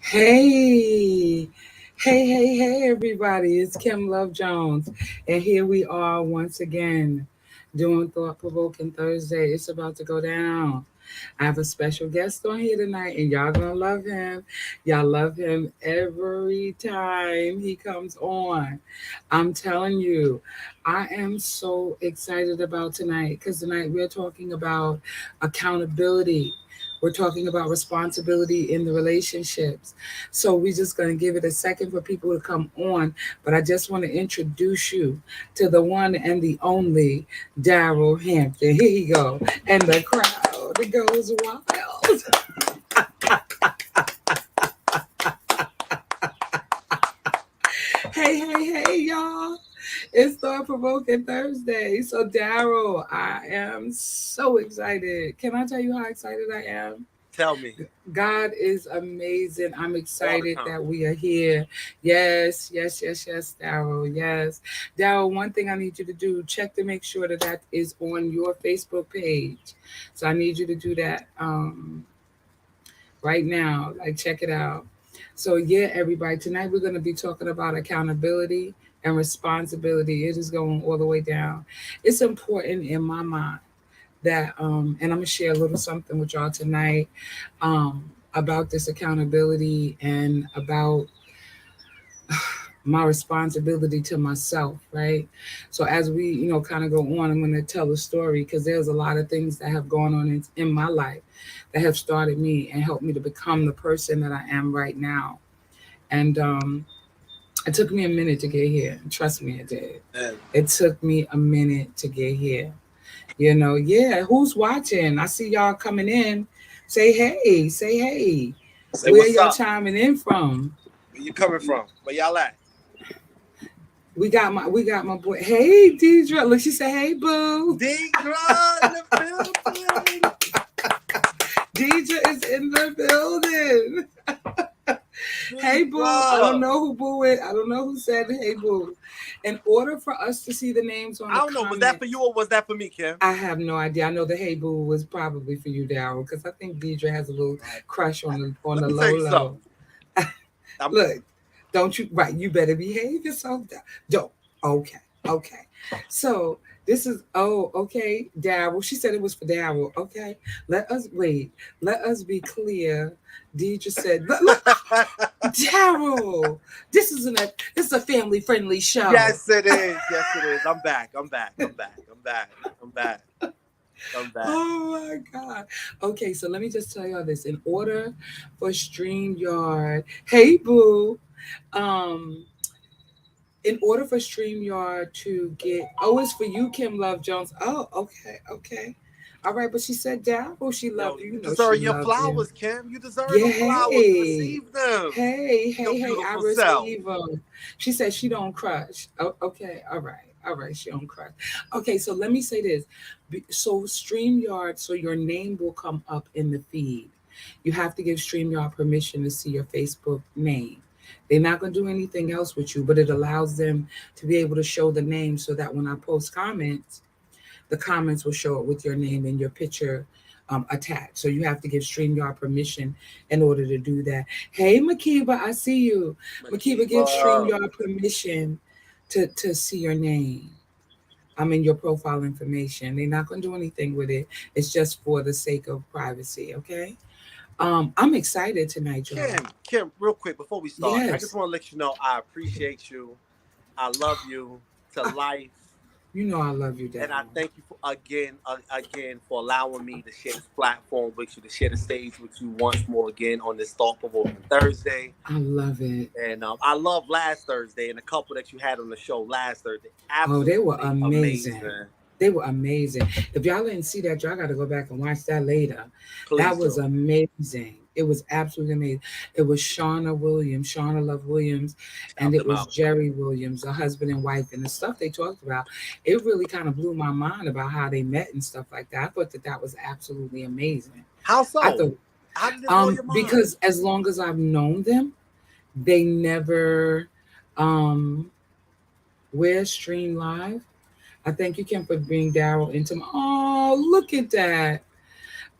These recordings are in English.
Hey, hey, everybody. It's Kim Love Jones. And here we are once again doing Thought Provoking Thursday. It's about to go down. I have a special guest on here tonight, and y'all gonna love him. Y'all love him every time he comes on. I'm telling you, I am so excited about tonight because tonight we're talking about accountability. We're talking about responsibility in the relationships. So we're just going to give it a second for people to come on. But I just want to introduce you to the one and the only Darrell Hampton. Here you go. And the crowd goes wild. Hey, y'all. It's Thought Provoking Thursday. So, Darrell, I am so excited. Can I tell you how excited I am? Tell me God is amazing. I'm all the excited time. that we are here. Yes, Darrell. Yes. Darrell, one thing I need you to do, check to make sure that that is on your Facebook page. So I need you to do that right now. Like, check it out. So, yeah, everybody, tonight we're going to be talking about accountability and responsibility. It is going all the way down. It's important in my mind that and I'm gonna share a little something with y'all tonight um about this accountability and about my responsibility to myself, right? So as we kind of go on, I'm going to tell a story because there's a lot of things that have gone on in my life that have started me and helped me to become the person that I am right now. And it took me a minute to get here. Trust me, it did. And It took me a minute to get here. Yeah, who's watching? I see y'all coming in. Say hey. say Where what's y'all up? chiming in from? Where you coming from? Where y'all at? We got my boy. Hey, Deidre. Look, she said, hey, boo. Deidre in the building. Deidre is in the building. Hey, boo. I don't Deidre. know who boo is. I don't know who said hey, boo. In order for us to see the names on I the don't know. Was that comment, for you or was that for me, Kim? I have no idea. I know the hey boo was probably for you, Darrell, because I think Deidre has a little Right. crush on the Let me tell low you low. something. I'm Look, don't you right? You better behave yourself. Don't. Okay. Okay. So this is okay, Darrell. She said it was for Darrell. Okay. Let us wait. Let us be clear. Deidre said, look, Darrell. This is a family friendly show. Yes, it is. Yes, it is. I'm back. I'm back. I'm back. I'm back. I'm back. I'm back. Oh my God. Okay, so let me just tell y'all this. In order for StreamYard, hey boo, um, in order for StreamYard to get, it's for you, Kim Love Jones. Oh, okay. All right, but she said Dabble, she Yo, loved you. you You know she deserve your loved you. flowers, Kim. You deserve Yeah, them flowers. hey, Receive them. Your I beautiful self. receive them. She said she don't crush. Oh, okay, all right, she don't crush. Okay, so let me say this. So StreamYard, so your name will come up in the feed. You have to give StreamYard permission to see your Facebook name. They're not going to do anything else with you, but it allows them to be able to show the name so that when I post comments, the comments will show it with your name and your picture attached. So you have to give StreamYard permission in order to do that. Hey, Makiba, I see you. Makiba, give Makiba. StreamYard permission to see your name. I'm in your profile information. They're not going to do anything with it. It's just for the sake of privacy, okay? I'm excited tonight, y'all. Kim, real quick before we start, I just Yes, want to let you know I appreciate you. I love you to life, you know I love you, and I Darrell. thank you for again for allowing me to share this platform with you, to share the stage with you once more again on this thought provoking Thursday. I love it. And I love last Thursday and a couple that you had on the show last Thursday. Oh, they were Absolutely amazing. amazing. They were amazing. If y'all didn't see that, y'all got to go back and watch that later. That Please was do. amazing. It was absolutely amazing. It was Shauna Love Williams, and Shout it them was out. Jerry Williams, a husband and wife, and the stuff they talked about. It really kind of blew my mind about how they met and stuff like that. I thought that that was absolutely amazing. How I so? thought How did it blow your mind? because as long as I've known them, they never um where's Stream Live. I thank you, Kim, for bringing Darrell into my. Oh, look at that.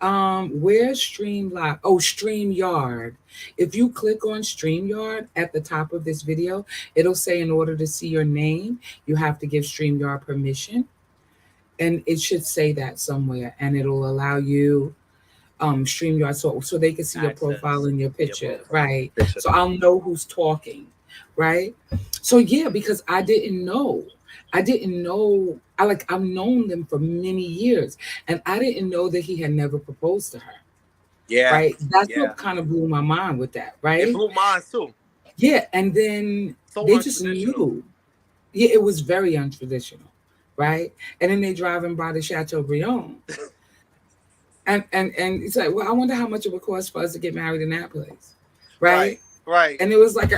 Where's Streamlive? Oh, StreamYard. If you click on StreamYard at the top of this video, it'll say in order to see your name, you have to give StreamYard permission. And it should say that somewhere, and it'll allow you StreamYard so they can see your profile Access and your your picture, profile right? picture. So I'll know who's talking, right? So yeah, because I didn't know. I didn't know. I've known them for many years, and I didn't know that he had never proposed to her. Yeah, Right? That's yeah. what kind of blew my mind with that, It right? blew mine too. Yeah, and then So they just untraditional. knew. Yeah, it was very untraditional, right? And then they driving by the Chateaubriand, and it's like, well, I wonder how much it would cost for us to get married in that place, right? Right, right. And it was like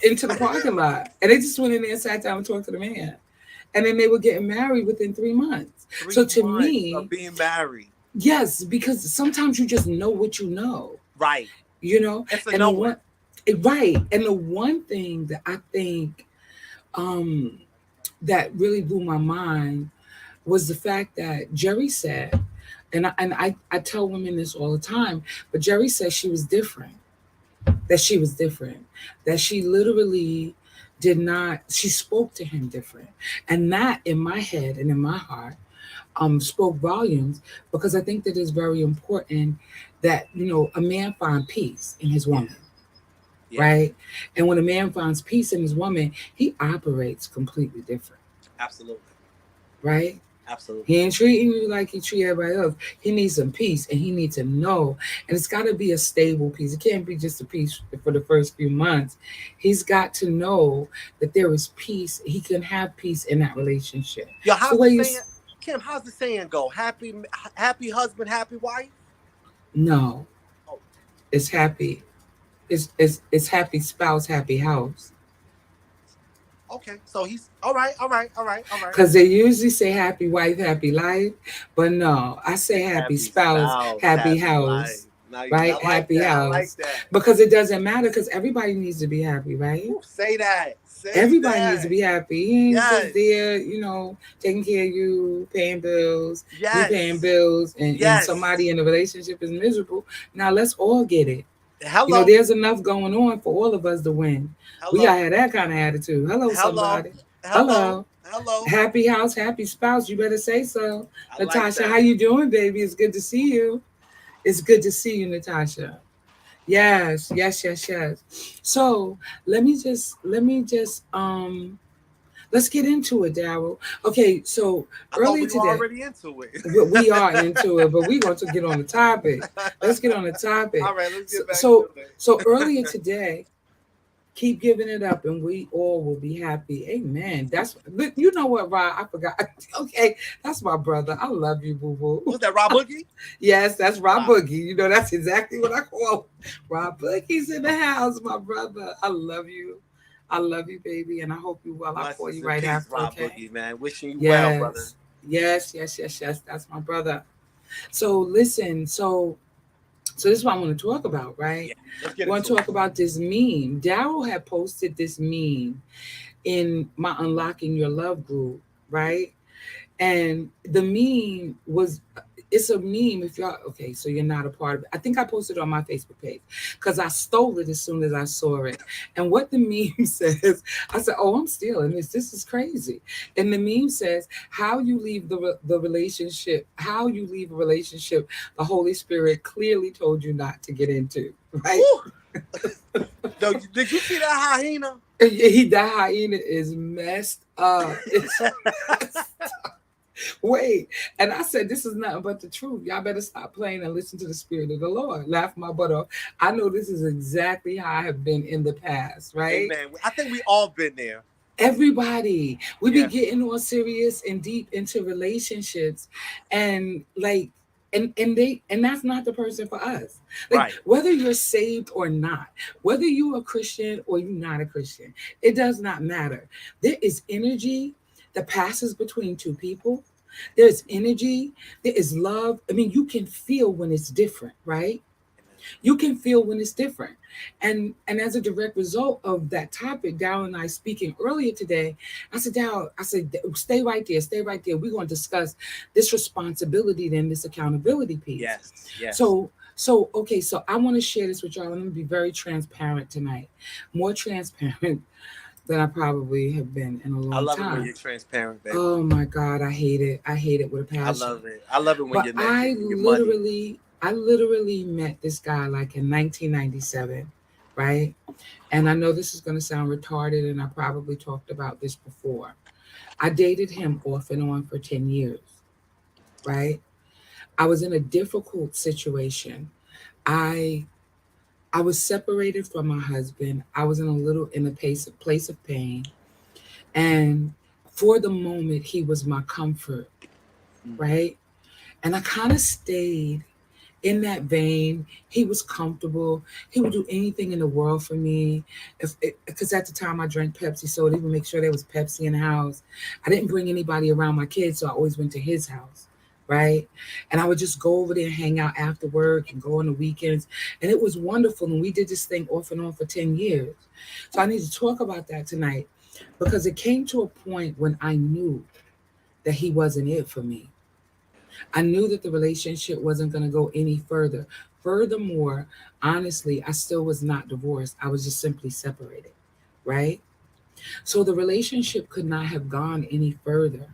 into the parking lot, and they just went in there and sat down and talked to the man, and then they were getting married within 3 months. So Three to months me, of being married. yes, because sometimes you just know what you know, Right. you know, It's a and the knowing. one, right, and the one thing that I think um that really blew my mind was the fact that Jerry said, and I tell women this all the time, but Jerry said she was different, that she was different, that she literally did not, she spoke to him different. And that in my head and in my heart spoke volumes, because I think that it's very important that, a man find peace in his Yeah, woman, yeah. right? And when a man finds peace in his woman, he operates completely different, Absolutely. right? Absolutely. He ain't treating you like he treat everybody else. He needs some peace, and he needs to know. And it's got to be a stable peace. It can't be just a peace for the first few months. He's got to know that there is peace. He can have peace in that relationship. Yo, So how's the where you saying? Kim, how's the saying go? Happy husband, happy wife. no, Oh, it's happy. It's happy spouse, happy house. okay. So he's all right, all right, all right, all right. Because they usually say happy wife, happy life. But no, I say happy Happy spouse, spouse, happy happy life. house, Nice. right? I like Happy that. I like house. that. Because it doesn't matter, because everybody needs to be happy, right? Ooh, say that. Say Everybody needs to that. be happy. He ain't just Yes. there, taking care of you, paying bills, you paying Yes. bills, and Yes. somebody in the relationship is miserable. Now let's all get it. Hello. There's enough going on for all of us to win. We gotta Hello. have that kind of attitude. Hello, Hello. somebody. Hello. Hello. Hello. Happy house, happy spouse. You better say so. I like Natasha, how that. you doing, baby? It's good to see you. It's good to see you, Natasha. Yes, yes, yes, yes. So let's get into it, Darrell. Okay, so I thought earlier we were today, already into it. we are into it, but we're going to get on the topic. Let's get on the topic. All right, let's So, get back to so, it. so earlier today, keep giving it up, and we all will be happy. Amen. You know what, Rod? I forgot. Okay, that's my brother. I love you, boo boo. What's that, Rob Boogie? Yes, that's Rob Rob. Boogie. That's exactly what I call him. Rob Boogie's in the house, my brother. I love you. I love you, baby, and I hope you well. I'll call Blessings you and right peace, after, Rob okay? Boogie, man. Wishing you well, brother. Yes. Yes, yes, yes, yes. That's my brother. So listen, so this is what I want to talk about, right? Yeah, let's get I want to into it. talk about this meme. Darrell had posted this meme in my Unlocking Your Love group, right? And the meme was, it's a meme. If y'all, okay, so you're not a part of it. I think I posted it on my Facebook page because I stole it as soon as I saw it. And what the meme says, I said, "Oh, I'm stealing this. This is crazy." And the meme says, "How you leave the relationship, how you leave a relationship, the Holy Spirit clearly told you not to get into." Right? Woo! Did you see that hyena? That hyena is messed up. It's Wait, and I said, this is nothing but the truth. Y'all better stop playing and listen to the Spirit of the Lord. Laugh my butt off. I know this is exactly how I have been in the past, right? Amen. I think we all been there. Everybody, we be Yeah. getting all serious and deep into relationships, and like, and that's not the person for us. Like, Right. whether you're saved or not, whether you're a Christian or you're not a Christian, it does not matter. There is energy that passes between two people. There's energy, there is love. I mean, you can feel when it's different, right? You can feel when it's different. And as a direct result of that topic, Darrell and I speaking earlier today, I said, Darrell, I said, stay right there, stay right there. We're going to discuss this responsibility, then this accountability piece. Yes, yes. So okay, so I want to share this with y'all. I'm going to be very transparent tonight, more transparent than I probably have been in a I long love it when time. you're transparent, baby. Oh my God, I hate it. I hate it with a I passion. love it. I love it when But you're muddy. I literally met this guy like in 1997, right? And I know this is going to sound retarded, and I probably talked about this before. I dated him off and on for 10 years, right? I was in a difficult situation. I I was separated from my husband. I was in a place of pain, and for the moment he was my comfort, Mm. right? And I kind of stayed in that vein. He was comfortable. He would do anything in the world for me. If Because at the time I drank Pepsi, so he would make sure there was Pepsi in the house. I didn't bring anybody around my kids, so I always went to his house, right? And I would just go over there and hang out after work and go on the weekends. And it was wonderful. And we did this thing off and on for 10 years. So I need to talk about that tonight because it came to a point when I knew that he wasn't it for me. I knew that the relationship wasn't going to go any further. Furthermore, honestly, I still was not divorced. I was just simply separated, right? So the relationship could not have gone any further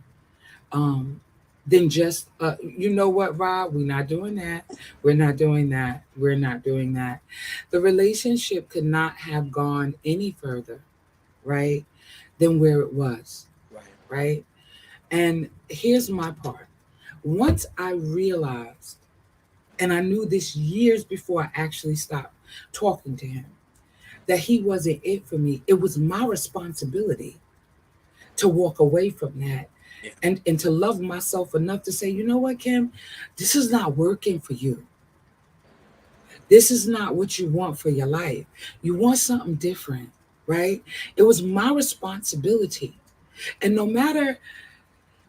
um, than just, you know what, Rob? We're not doing that. We're not doing that. We're not doing that. The relationship could not have gone any further, right, than where it was, Right. right? And here's my part. Once I realized, and I knew this years before I actually stopped talking to him, that he wasn't it for me. It was my responsibility to walk away from that Yeah. and to love myself enough to say, you know what, Kim, this is not working for you. This is not what you want for your life. You want something different, right? It was my responsibility. And no matter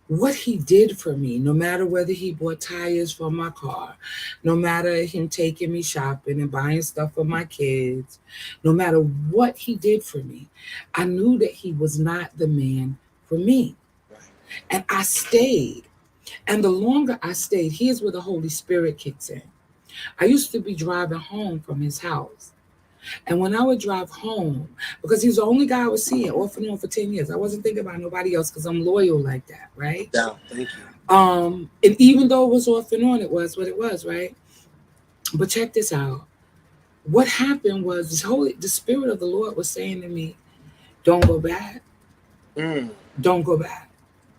what he did for me, no matter whether he bought tires for my car, no matter him taking me shopping and buying stuff for my kids, no matter what he did for me, I knew that he was not the man for me. Right. And I stayed. And the longer I stayed, here's where the Holy Spirit kicks in. I used to be driving home from his house. And when I would drive home, because he was the only guy I was seeing off and on for 10 years, I wasn't thinking about nobody else because I'm loyal like that, right? Down. Thank you. And even though it was off and on, it was what it was, right? But check this out. What happened was the Spirit of the Lord was saying to me, don't go back. Mm. Don't go back.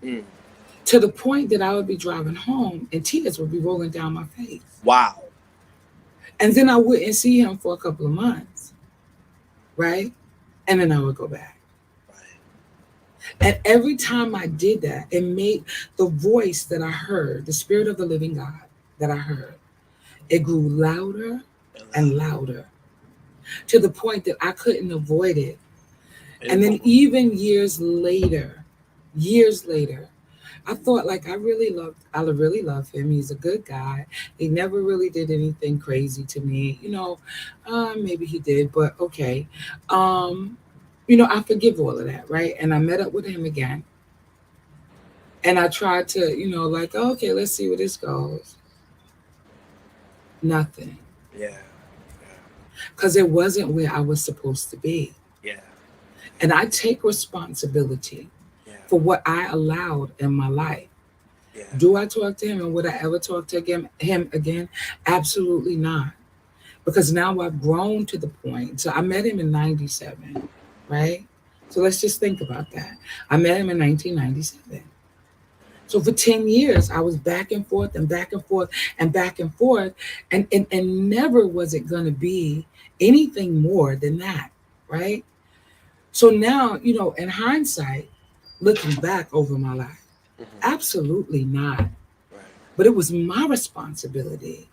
Mm. To the point that I would be driving home and tears would be rolling down my face. Wow. And then I wouldn't see him for a couple of months, right? And then I would go back. And every time I did that, it made the voice that I heard, the Spirit of the living God that I heard, it grew louder and louder to the point that I couldn't avoid it. And then even years later, I thought like I really love him. He's a good guy. He never really did anything crazy to me. Maybe he did, but okay. Um, I forgive all of that, right? And I met up with him again. And I tried to, like, okay, let's see where this goes. Nothing. Yeah. Because it wasn't where I was supposed to be. Yeah. And I take responsibility Yeah. for what I allowed in my life. Yeah. Do I talk to him and would I ever talk to him again? Absolutely not. Because now I've grown to the point. So I met him in 97, right? So let's just think about that. I met him in 1997. So for 10 years, I was back and forth and back and forth and back and forth. And never was it going to be anything more than that, right? So now, in hindsight, looking back over my life, Mm-hmm. absolutely not. Right. But it was my responsibility.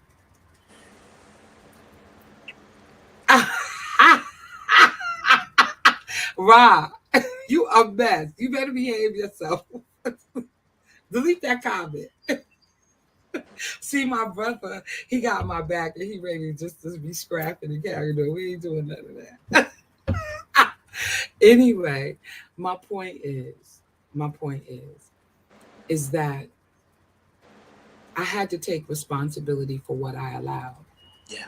Rob, you a mess. You better behave yourself. Delete that comment. See, my brother, he got my back and he ready just to be scrapping and carrying on. We ain't doing none of that. Anyway, my point is, my point is that I had to take responsibility for what I allowed. Yeah.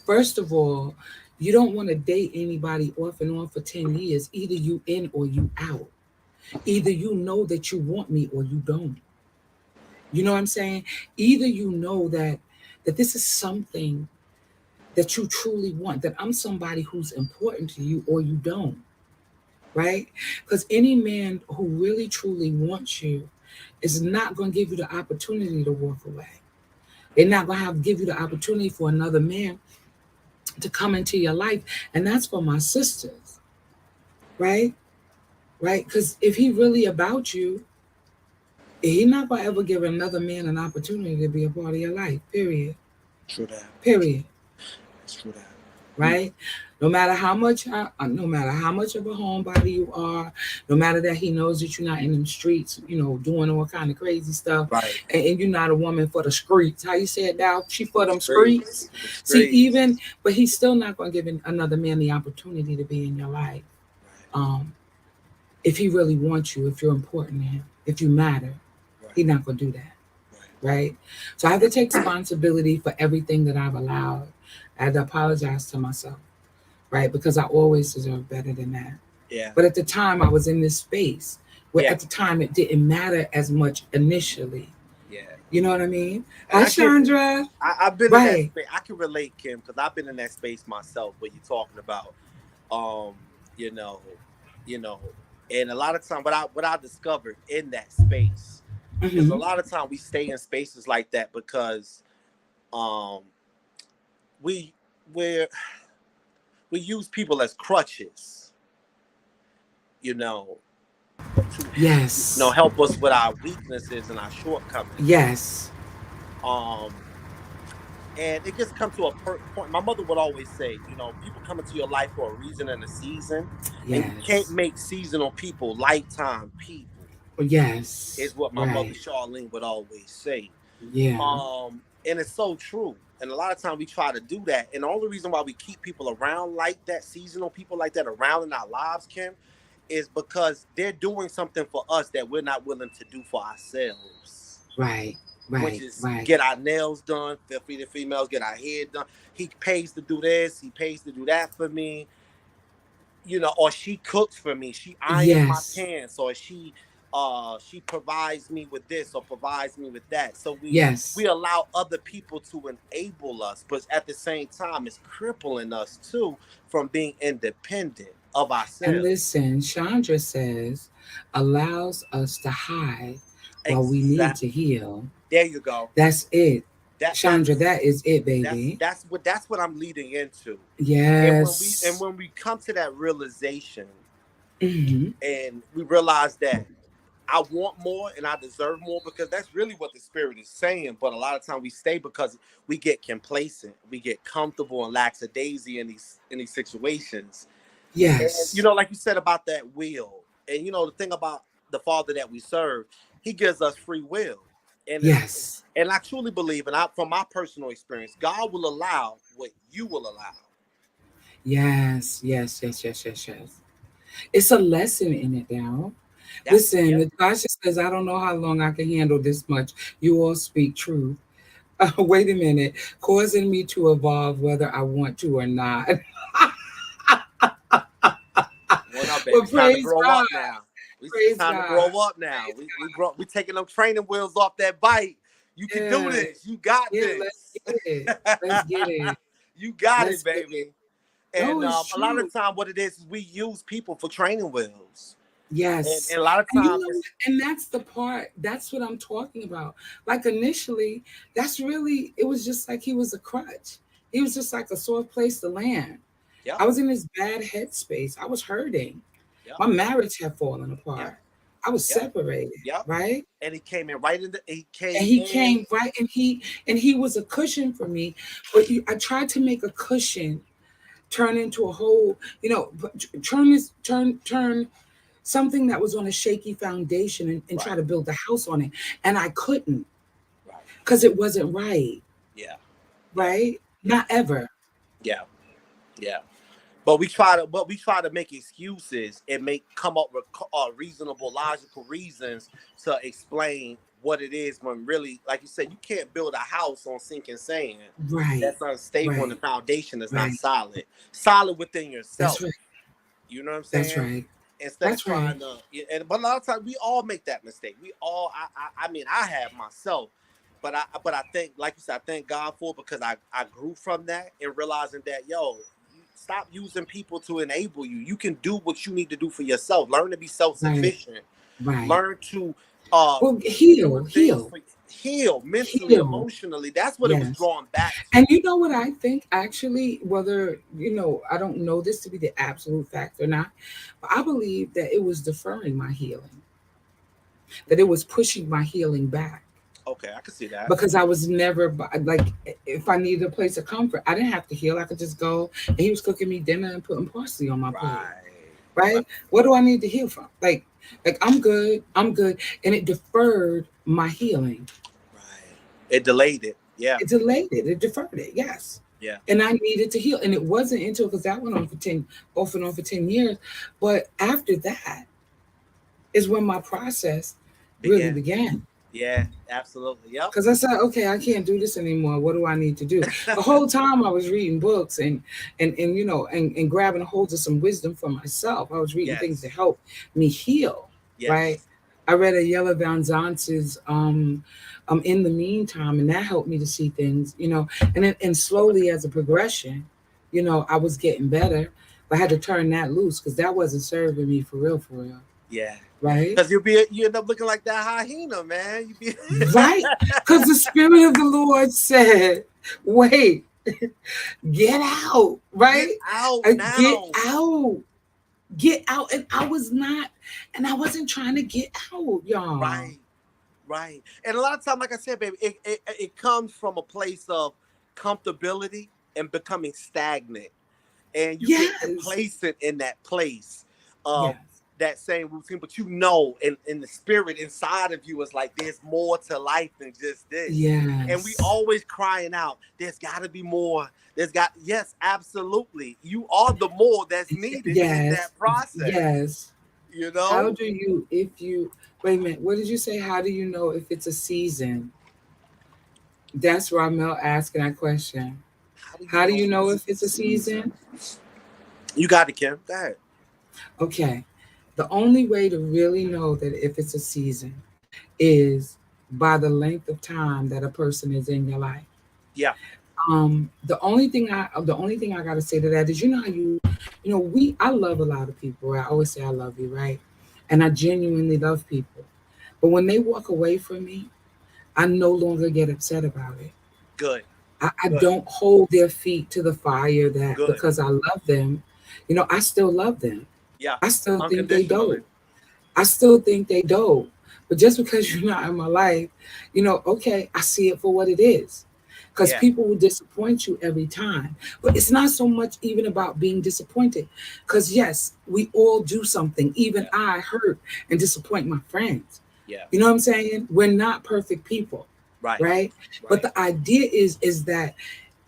First of all, you don't want to date anybody off and on for 10 years. Either you in or you out. Either you know that you want me or you don't. You know what I'm saying? Either you know that this is something that you truly want, that I'm somebody who's important to you, or you don't, right? Because any man who really truly wants you is not going to give you the opportunity to walk away. They're not going to have give you the opportunity for another man to come into your life. And that's for my sisters, right? Right? Because if he really about you, he not going to ever give another man an opportunity to be a part of your life, period. True that. Period. It's true that. Right? No matter how much of a homebody you are, no matter that he knows that you're not in them streets, doing all kind of crazy stuff, Right. and you're not a woman for the streets. How you say it now? She for them Streets. streets. The See, streets. but he's still not going to give another man the opportunity to be in your life. Right. If he really wants you, if you're important to him, if you matter, Right. he's not going to do that. Right. Right? So I have to take responsibility for everything that I've allowed. I had to apologize to myself, right? Because I always deserve better than that. Yeah. But at the time, I was in this space where Yeah. at the time it didn't matter as much initially. Yeah. You know what I mean? And Hi, Chandra. I've been in that Right. space. I can relate, Kim, because I've been in that space myself. Where you're talking about, um, you know, you know, and a lot of time, what I discovered in that space is a Mm-hmm. lot of time we stay in spaces like that because, um, we we we use people as crutches, you know, to Yes. help us with our weaknesses and our shortcomings. Yes. Um, and it just comes to a point. My mother would always say, people come into your life for a reason and a season, and you can't Yes. make seasonal people lifetime people. Yes. Is what my mother Right. Charlene would always say. Yeah. And it's so true. And a lot of times we try to do that, and the only reason why we keep people around like that, seasonal people like that around in our lives, Kim, is because they're doing something for us that we're not willing to do for ourselves, Right. which Right. is Right. get our nails done. The females get our hair done. He pays to do this. He pays to do that for me. Or she cooks for me. She irons my Yes. pants, or she provides me with this or provides me with that. So we Yes. allow other people to enable us, but at the same time, it's crippling us too from being independent of And ourselves. listen, Chandra says, allows us to hide while we need to Exactly. heal. There you go. That's it. That Chandra, that's that is it, that's baby. that's what I'm leading into. And when we and Yes. when we come to that realization Hmm. and we realize that I want more and I deserve more, because that's really what the spirit is saying. But a lot of time we stay because we get complacent, we get comfortable and lackadaisy in these situations. And Yes. like you said about that will, and the thing about the Father that we serve, He gives us free will, and Yes. I truly believe, and from my personal experience, God will allow what you will allow. Yes. Yes. Yes. Yes. Yes. Yes. It's a lesson in it now. Yeah, Listen, Natasha says, I don't know how long I can handle this much. You all speak truth. Wait a minute. Causing me to evolve whether I want to or not. well, now, baby, Well, it's time to praise grow God. up now. It's Praise time to God. grow up now. We taking them training wheels off that bike. You can do Yeah. this. You got Yeah. Let's this. get it. Let's get it. You got it, Let's get it. baby. No, And it's a lot true. of time, what it is we use people for training wheels, and, Yes. and a lot of And you time know what? it's And that's the part, that's what I'm talking about. Like initially, that's really, it was just like he was a crutch. He was just like a sore place to land. yep, I was in this bad headspace. I was hurting. yep, My marriage had fallen apart. yep, I was yep, separated, yep. right? And he came in right in the. He And came he in came right, and he was a cushion for me. But I tried to make a cushion turn into a whole, turn something that was on a shaky foundation and right, try to build a house on it. And I couldn't. right, because it wasn't right. Yeah. Yeah. Right? Yeah. Not ever. Yeah. Yeah. But we try to make excuses and come up with reasonable, logical reasons to explain what it is when really, like you said, you can't build a house on sinking sand. Right. That's unstable and the Right. foundation is not Right. solid. Solid within That's yourself. right. You know what I'm That's saying? right. Instead of That's right. trying to, but a lot of times we all make that mistake. We all, I mean, I have myself, but I think, like you said, I thank God for it because I grew from that and realizing that, yo, you stop using people to enable you. You can do what you need to do for yourself. Learn to be self Right. sufficient. Right. Learn to Well, keep heal, doing things heal, for heal mentally, heal. emotionally. That's what it was Yes. drawn back to. And you know what I think actually, whether, I don't know this to be the absolute fact or not, but I believe that it was deferring my healing, that it was pushing my healing back. Okay, I can see that. Because I was never like, if I needed a place of comfort, I didn't have to heal. I could just go, and he was cooking me dinner and putting parsley on my plate. Right. Right. Right? What do I need to heal from? Like I'm good. I'm good. And it deferred my healing. Right. It delayed it. Yeah. It delayed it. It deferred it. Yes. Yeah. And I needed to heal. And it wasn't until, because that went on for 10, off and on for 10 years. But after that is when my process really Began. began. Yeah, absolutely. Yep. Because I said, okay, I can't do this anymore. What do I need to do? The whole time I was reading books and grabbing a hold of some wisdom for myself. I was reading things to Yes. help me heal, right? Yes. I read a Yella Van Zantz's in the meantime, and that helped me to see things, and slowly as a progression, I was getting better. But I had to turn that loose because that wasn't serving me for real, for real. Yeah. Right? Because you end up looking like that hyena, man. You be Right? Because the Spirit of the Lord said, wait, get out, get right? out Get now. out. Get out. And I wasn't trying to get out, y'all. Right. Right. And a lot of time, like I said, baby, it comes from a place of comfortability and becoming stagnant. And you get Yes. complacent in that place of Yes. that same routine, but in the spirit inside of you is like there's more to life than just this. And we Yes. always crying out, there's got to be more. Yes, absolutely. You are the more that's needed in Yes. that process. Yes. You How know? do you, if you, wait a minute, what did you say? How do you know if it's a season? That's Ramel asking that question. How do you How do know you know it's if a it's a season? season? You got it, Kim. Go ahead. Okay. The only way to really know that if it's a season is by the length of time that a person is in your life. Yeah. The only thing I gotta say to that is, how I love a lot of people, right? I always say I love you, right? And I genuinely love people. But when they walk away from me, I no longer get upset about it. Good. I Good. don't hold their feet to the fire that Good. because I love them, I still love them. Yeah. I still think they Unconditionally. dope. I still think they dope. But just because you're not in my life, okay, I see it for what it is. Because Yeah. people will disappoint you every time. But it's not so much even about being disappointed. Because, yes, we all do something. Even Yeah. I hurt and disappoint my friends. Yeah. You know what I'm saying? We're not perfect people, Right. right? But Right. the idea is that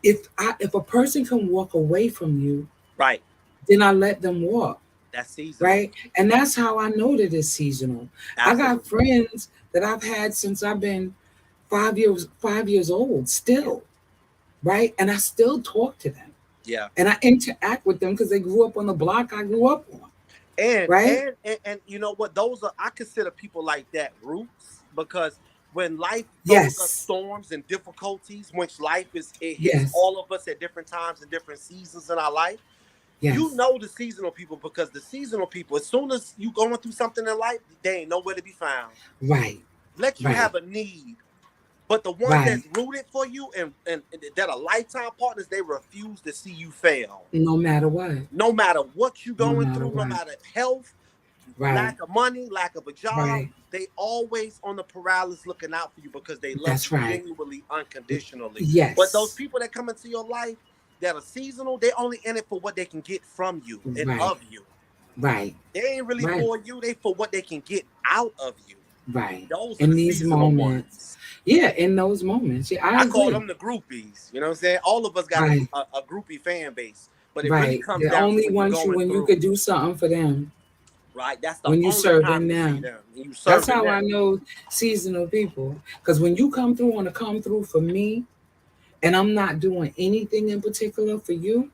if a person can walk away from you, Right. then I let them walk, That's seasonal. right? And that's how I know that it's seasonal. I got Absolutely. friends that I've had since I've been 5 years old, Yeah. still, right? And I still talk to them, Yeah. and I interact with them because they grew up on the block I grew up on, And, right? and and and you know what? I consider people like that roots because when life throws us Yes, storms and difficulties, which it hits yes, all of us at different times and different seasons in our life. You yes, know the seasonal people because the seasonal people, as soon as you going through something in life, they ain't nowhere to be found. right, Let you right, have a need. But the ones right. that's rooted for you and that are lifetime partners, they refuse to see you fail. No matter what, No matter what you're no going matter through, no what, matter health, right, lack of money, lack of a job, right. they always on the paralysis looking out for you because they love That's you right. genuinely, unconditionally. But those Yes, people that come into your life that are seasonal, they only in it for what they can get from you and right, of you. right, They ain't really right. for you, they for what they can get out of you. Right. Those are In the these seasonal moments. ones. Yeah, in those moments. Yeah, I I call agree. them the groupies. You know what I'm saying? All of us got Right. a groupie fan base, but it really Right. comes They down to only when you're want you going when you through, could do something for them, right? That's the when you only time serving you see them. them. And you That's serving how I them. know seasonal people. Because when you come through on a come through for me, and I'm not doing anything in particular for you,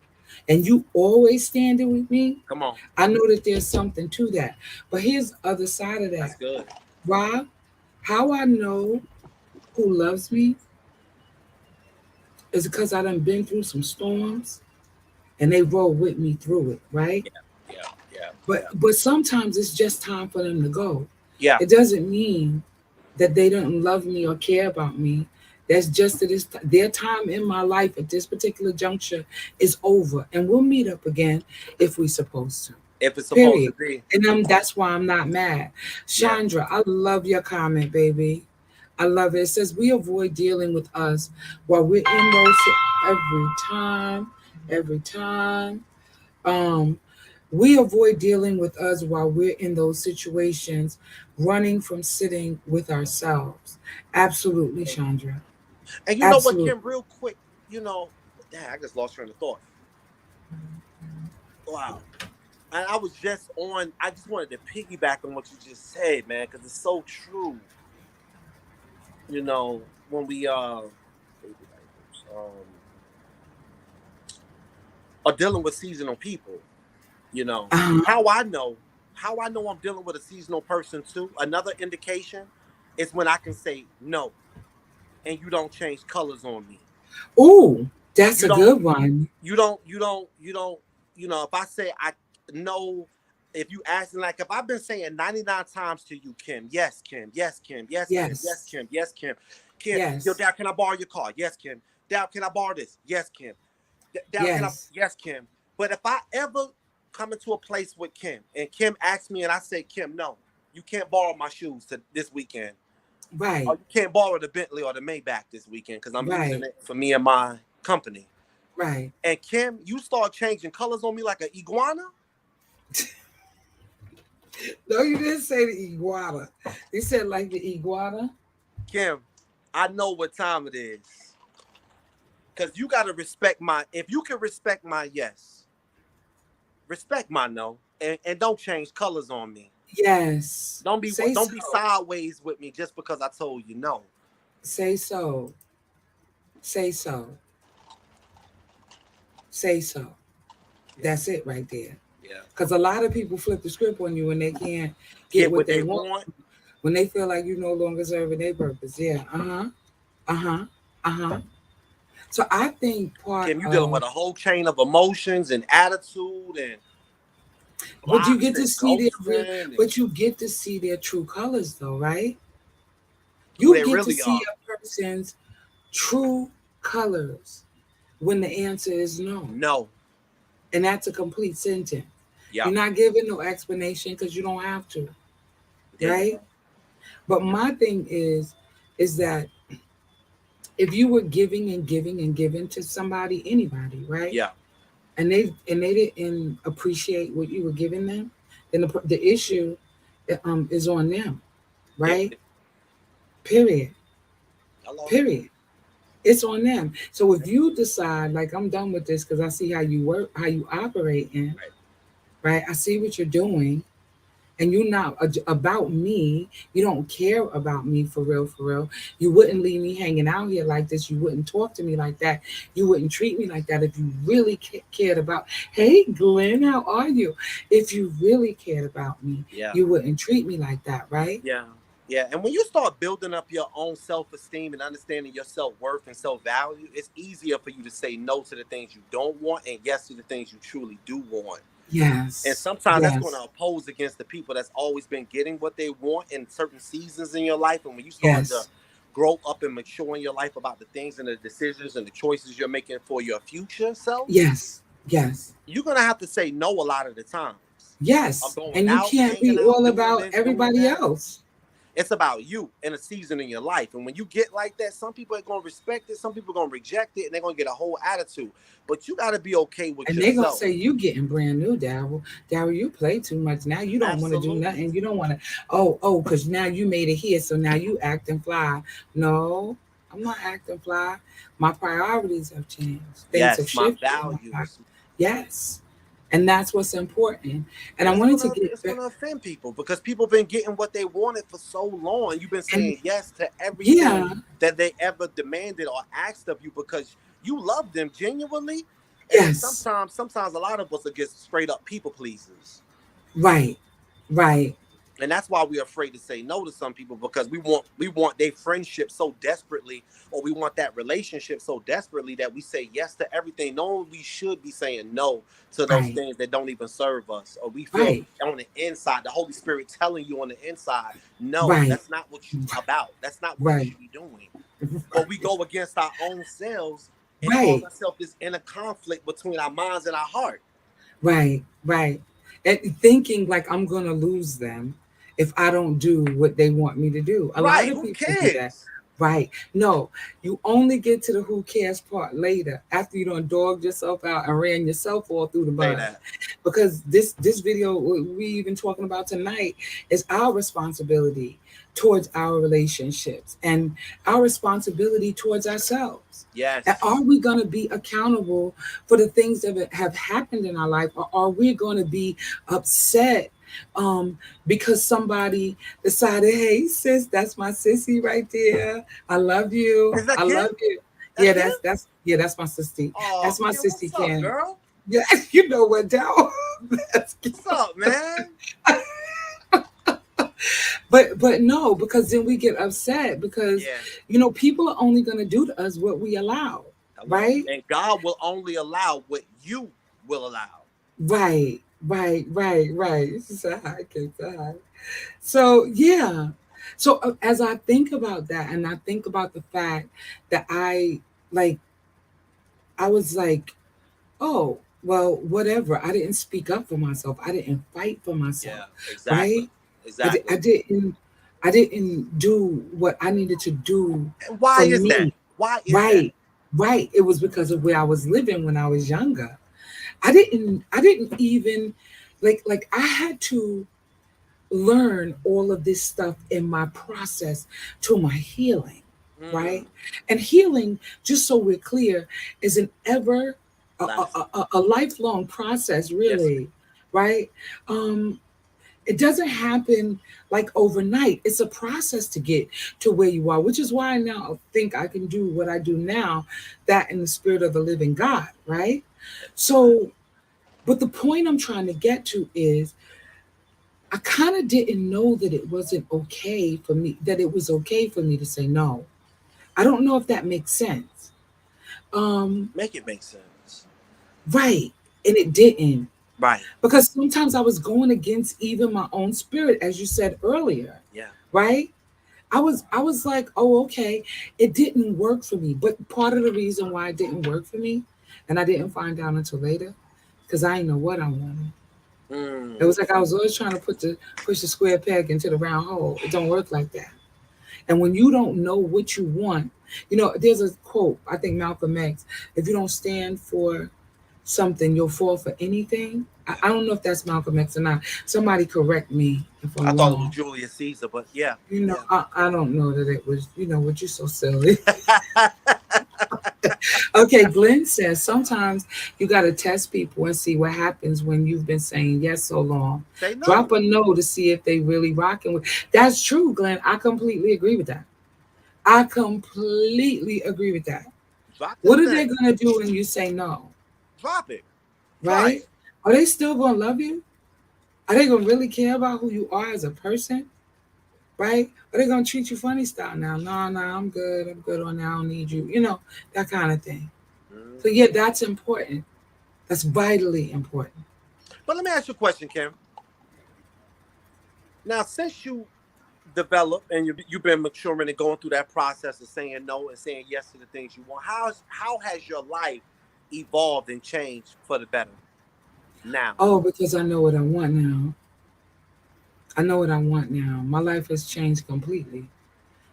and you always standing with me, Come on. I know that there's something to that. But here's the other side of That's that. good. Rob, how I know who loves me is because I done been through some storms and they roll with me through it, right? Yeah, yeah, yeah, But sometimes it's just time for them to go. yeah. It doesn't mean that they don't love me or care about me. That's just that it's their time in my life at this particular juncture is over, and we'll meet up again if we supposed to. If it's supposed to Period. be. And that's why I'm not mad. Yeah. Chandra, I love your comment, baby. I love it. It says we avoid dealing with us while we're in those every time. Um, we avoid dealing with us while we're in those situations, running from sitting with ourselves. Absolutely, Chandra. And you know what, Absolutely. Kim, real quick, you know, damn, I just lost train of thought. Wow. And I was just on, I just wanted to piggyback on what you just said, man, because it's so true. You know, when we baby diapers, are dealing with seasonal people, you know, Uh-huh. how I know, I'm dealing with a seasonal person too. Another indication is when I can say no, and you don't change colors on me. Ooh, that's You a don't good one. you know, if I say I know, if you asking, like, if I've been saying 99 times to you, Kim, yes, Kim, yes, Kim, yes, Kim, yes, Yes. Kim, yes, Kim, Kim, yo, Yes. Dad, can I borrow your car? Yes, Kim. Dad, can I borrow this? Yes, Kim. Dad, can I? Yes. Yes, Kim. But if I ever come into a place with Kim and Kim asks me and I say, Kim, no, you can't borrow my shoes to this weekend, or Right. you can't borrow the Bentley or the Maybach this weekend because I'm using Right. it for me and my company. Right. And Kim, you start changing colors on me like an iguana. No, you didn't say the iguana. You said like the iguana. Kim, I know what time it is. Cause you gotta respect my. If you can respect my yes, respect my no, and don't change colors on me. Yes. Say Don't so. be sideways with me just because I told you no. Say so. Say so. Say so. Yeah, That's it right there. yeah. Because a lot of people flip the script on you when they can't get Get what what they they want, want. when they feel like you no longer serving their purpose. Yeah. Uh-huh. Uh-huh. Uh-huh. So I think part Kim, you dealing of with a whole chain of emotions and attitude and but you blocks get to and see their real ghosting and but you get to see their true colors though, right? who You they get to really see are. a person's true colors when the answer is no. No. And that's a complete sentence. Yeah. You're not giving no explanation because you don't have to, There you right? go. But my thing is that if you were giving and giving and giving to somebody, anybody, right? Yeah. And they didn't appreciate what you were giving them, then the issue is on them, Yeah. right? Period. Hello. Period. It's on them. So if you decide like I'm done with this because I see how you work, how you operate in, Right. right? I see what you're doing, and you're not about me. You don't care about me for real, for real. You wouldn't leave me hanging out here like this. You wouldn't talk to me like that. You wouldn't treat me like that if you really cared about. Hey, Glenn, how are you? If you really cared about me, Yeah. you wouldn't treat me like that, right? Yeah. Yeah. And when you start building up your own self-esteem and understanding your self-worth and self-value, it's easier for you to say no to the things you don't want and yes to the things you truly do want. And Yes, sometimes that's going yes, to oppose against the people that's always been getting what they want in certain seasons in your life. And when you start to yes, grow up and mature in your life about the things and the decisions and the choices you're making for your future self, yes, yes. you're going to have to say no a lot of the times. Of Yes, going and you out, can't hanging be out, all doing about this, doing everybody that. else. It's about you in a season in your life. And when you get like that, some people are going to respect it. Some people are going to reject it, and they're going to get a whole attitude. But you got to be okay with And they're gonna yourself. say you getting brand new, Darrell. Darrell, you play too much. Now you don't want to do Absolutely. nothing. You don't want to. Oh, because now you made it here, so now you acting fly. No, I'm not acting fly. My priorities have changed. Things have Yes, my shifted in my life. values. Yes, and that's what's important. And And I wanted to get it's back. gonna offend people because people been getting what they wanted for so long. You've been And saying yes to everything yeah, that they ever demanded or asked of you because you love them genuinely. And then yes, sometimes a lot of us are just straight up people pleasers. right, right, And that's why we're afraid to say no to some people because we want their friendship so desperately, or we want that relationship so desperately that we say yes to everything, knowing we should be saying no to those right, things that don't even serve us, or we feel right, on the inside the Holy Spirit telling you on the inside, no, right, that's not what you about, that's not what you right, should be doing. But we go against our own selves and cause right. ourselves this inner conflict between our minds and our heart. Right, right. And thinking like I'm going to lose them if I don't do what they want me to do. A lot Right, of who people do that. cares? Right. No, you only get to the who cares part later after you done dogged yourself out and ran yourself all through the Say mud. that. Because this video we even talking about tonight is our responsibility towards our relationships and our responsibility towards ourselves. And Yes. are we going to be accountable for the things that have happened in our life, or are we going to be upset because somebody decided, hey sis, that's my sissy right there, I love you, Is that I Kim? love you. That's Yeah, Kim? that's my sissy. Oh, That's my Kim, sissy what's up, Kim. girl? Yeah, you know what, Dow. That's What's up, man? but no, because then we get upset because Yeah. people are only going to do to us what we allow, Hello. right? And God will only allow what you will allow. Right, right, right, right. She said hi, Kate said hi. So yeah. So as I think about that, and I think about the fact that like I was like, oh, well, whatever. I didn't speak up for myself. I didn't fight for myself, Yeah, exactly. right? I Exactly. didn't I didn't do what I needed to do And for why is that? me. Why is that? Right. Right. It was because of where I was living when I was younger. I didn't even like I had to learn all of this stuff in my process to my healing, right? Mm, And healing, just so we're clear, is an ever lasting. a lifelong process, Yes, it really, right? Um, it doesn't happen like overnight. It's a process to get to where you are, which is why I now think I can do what I do now, that in the spirit of the living God, right? is. So, but the point I'm trying to get to is I kind of didn't know that it wasn't okay for me, that it was okay for me to say no. I don't know if that makes sense. Um, Make it make sense. right. And it didn't. Right. Because sometimes I was going against even my own spirit, as you said earlier, Yeah. right? I was like, oh, okay, it didn't work for me. But part of the reason why it didn't work for me, and I didn't find out until later, because I didn't know what I wanted. It Mm. was like I was always trying to push the square peg into the round hole. It don't work like that. And when you don't know what you want, there's a quote, I think Malcolm X, if you don't stand for something, you'll fall for anything. I don't know if that's Malcolm X or not. Somebody correct me if I I'm thought it was wrong. Julius Caesar, but yeah. Yeah. I don't know that it was, what, you're so silly. Okay, Glenn says sometimes you got to test people and see what happens when you've been saying yes so long. Say Drop no. a no to see if they really rocking with. That's true, Glenn. I completely agree with that. I completely agree with that. Drop What that are they thing. gonna do when you say no? Drop it. Try Right? it. Are they still gonna love you? Are they gonna really care about who you are as a person? Right? Are they gonna treat you funny style now? No, no, I'm good. I'm good on that. I don't need you. That kind of thing. So Mm. yeah, that's important. That's vitally important. But let me ask you a question, Kim. Now, since you develop and you've been maturing and going through that process of saying no and saying yes to the things you want, how has your life evolved and changed for the better now? Oh, because I know what I want now. I know what I want now. My life has changed completely.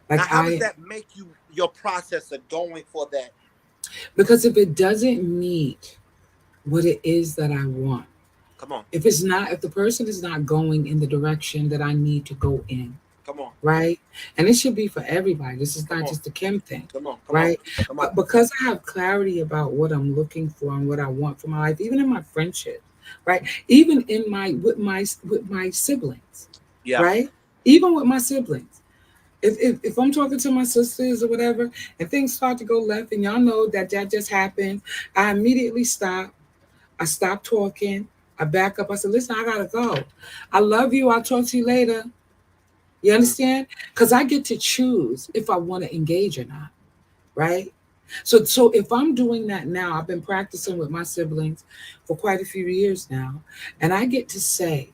Now, Like how does I, that make you your process of going for that? because if it doesn't meet what it is that I want, Come on, if the person is not going in the direction that I need to go in, come on, right? And it should be for everybody. This is come not on, just a Kim thing, come on, come on, right? come on. But because I have clarity about what I'm looking for and what I want for my life, even in my friendship, right? Even in my with my siblings, Yeah. right? Even with my siblings. If I'm talking to my sisters or whatever, and things start to go left, and y'all know that that just happened, I immediately stop. I stop talking. I back up. I said, "Listen, I gotta go. I love you. I'll talk to you later." You Mm. understand? Because I get to choose if I want to engage or not, right? So if I'm doing that now, I've been practicing with my siblings for quite a few years now, and I get to say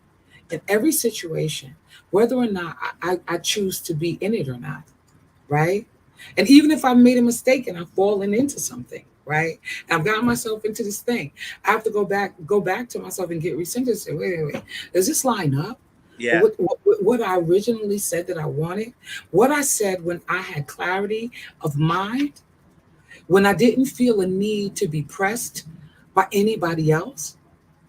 in every situation whether or not I choose to be in it or not, right? And even if I've made a mistake and I've fallen into something, right? And I've gotten myself into this thing, I have to go back to myself and get recentered and say, wait, does this line up? Yeah. What I originally said that I wanted, what I said when I had clarity of mind, when I didn't feel a need to be pressed by anybody else,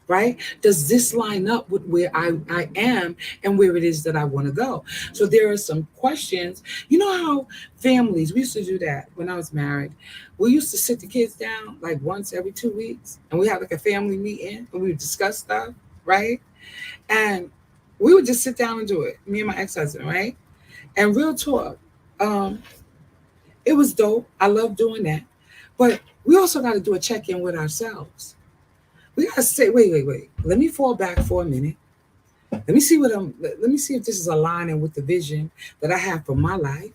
right? Does this line up with where I am and where it is that I want to go? So there are some questions. You know how families, we used to do that when I was married. We used to sit the kids down like once every 2 weeks and we had like a family meeting and we would discuss stuff, right? And we would just sit down and do it, me and my ex-husband, right? And real talk, um, it was dope. I love doing that. But we also got to do a check-in with ourselves. We gotta say, wait. Let me fall back for a minute. Let me see what I'm. Let me see if this is aligning with the vision that I have for my life.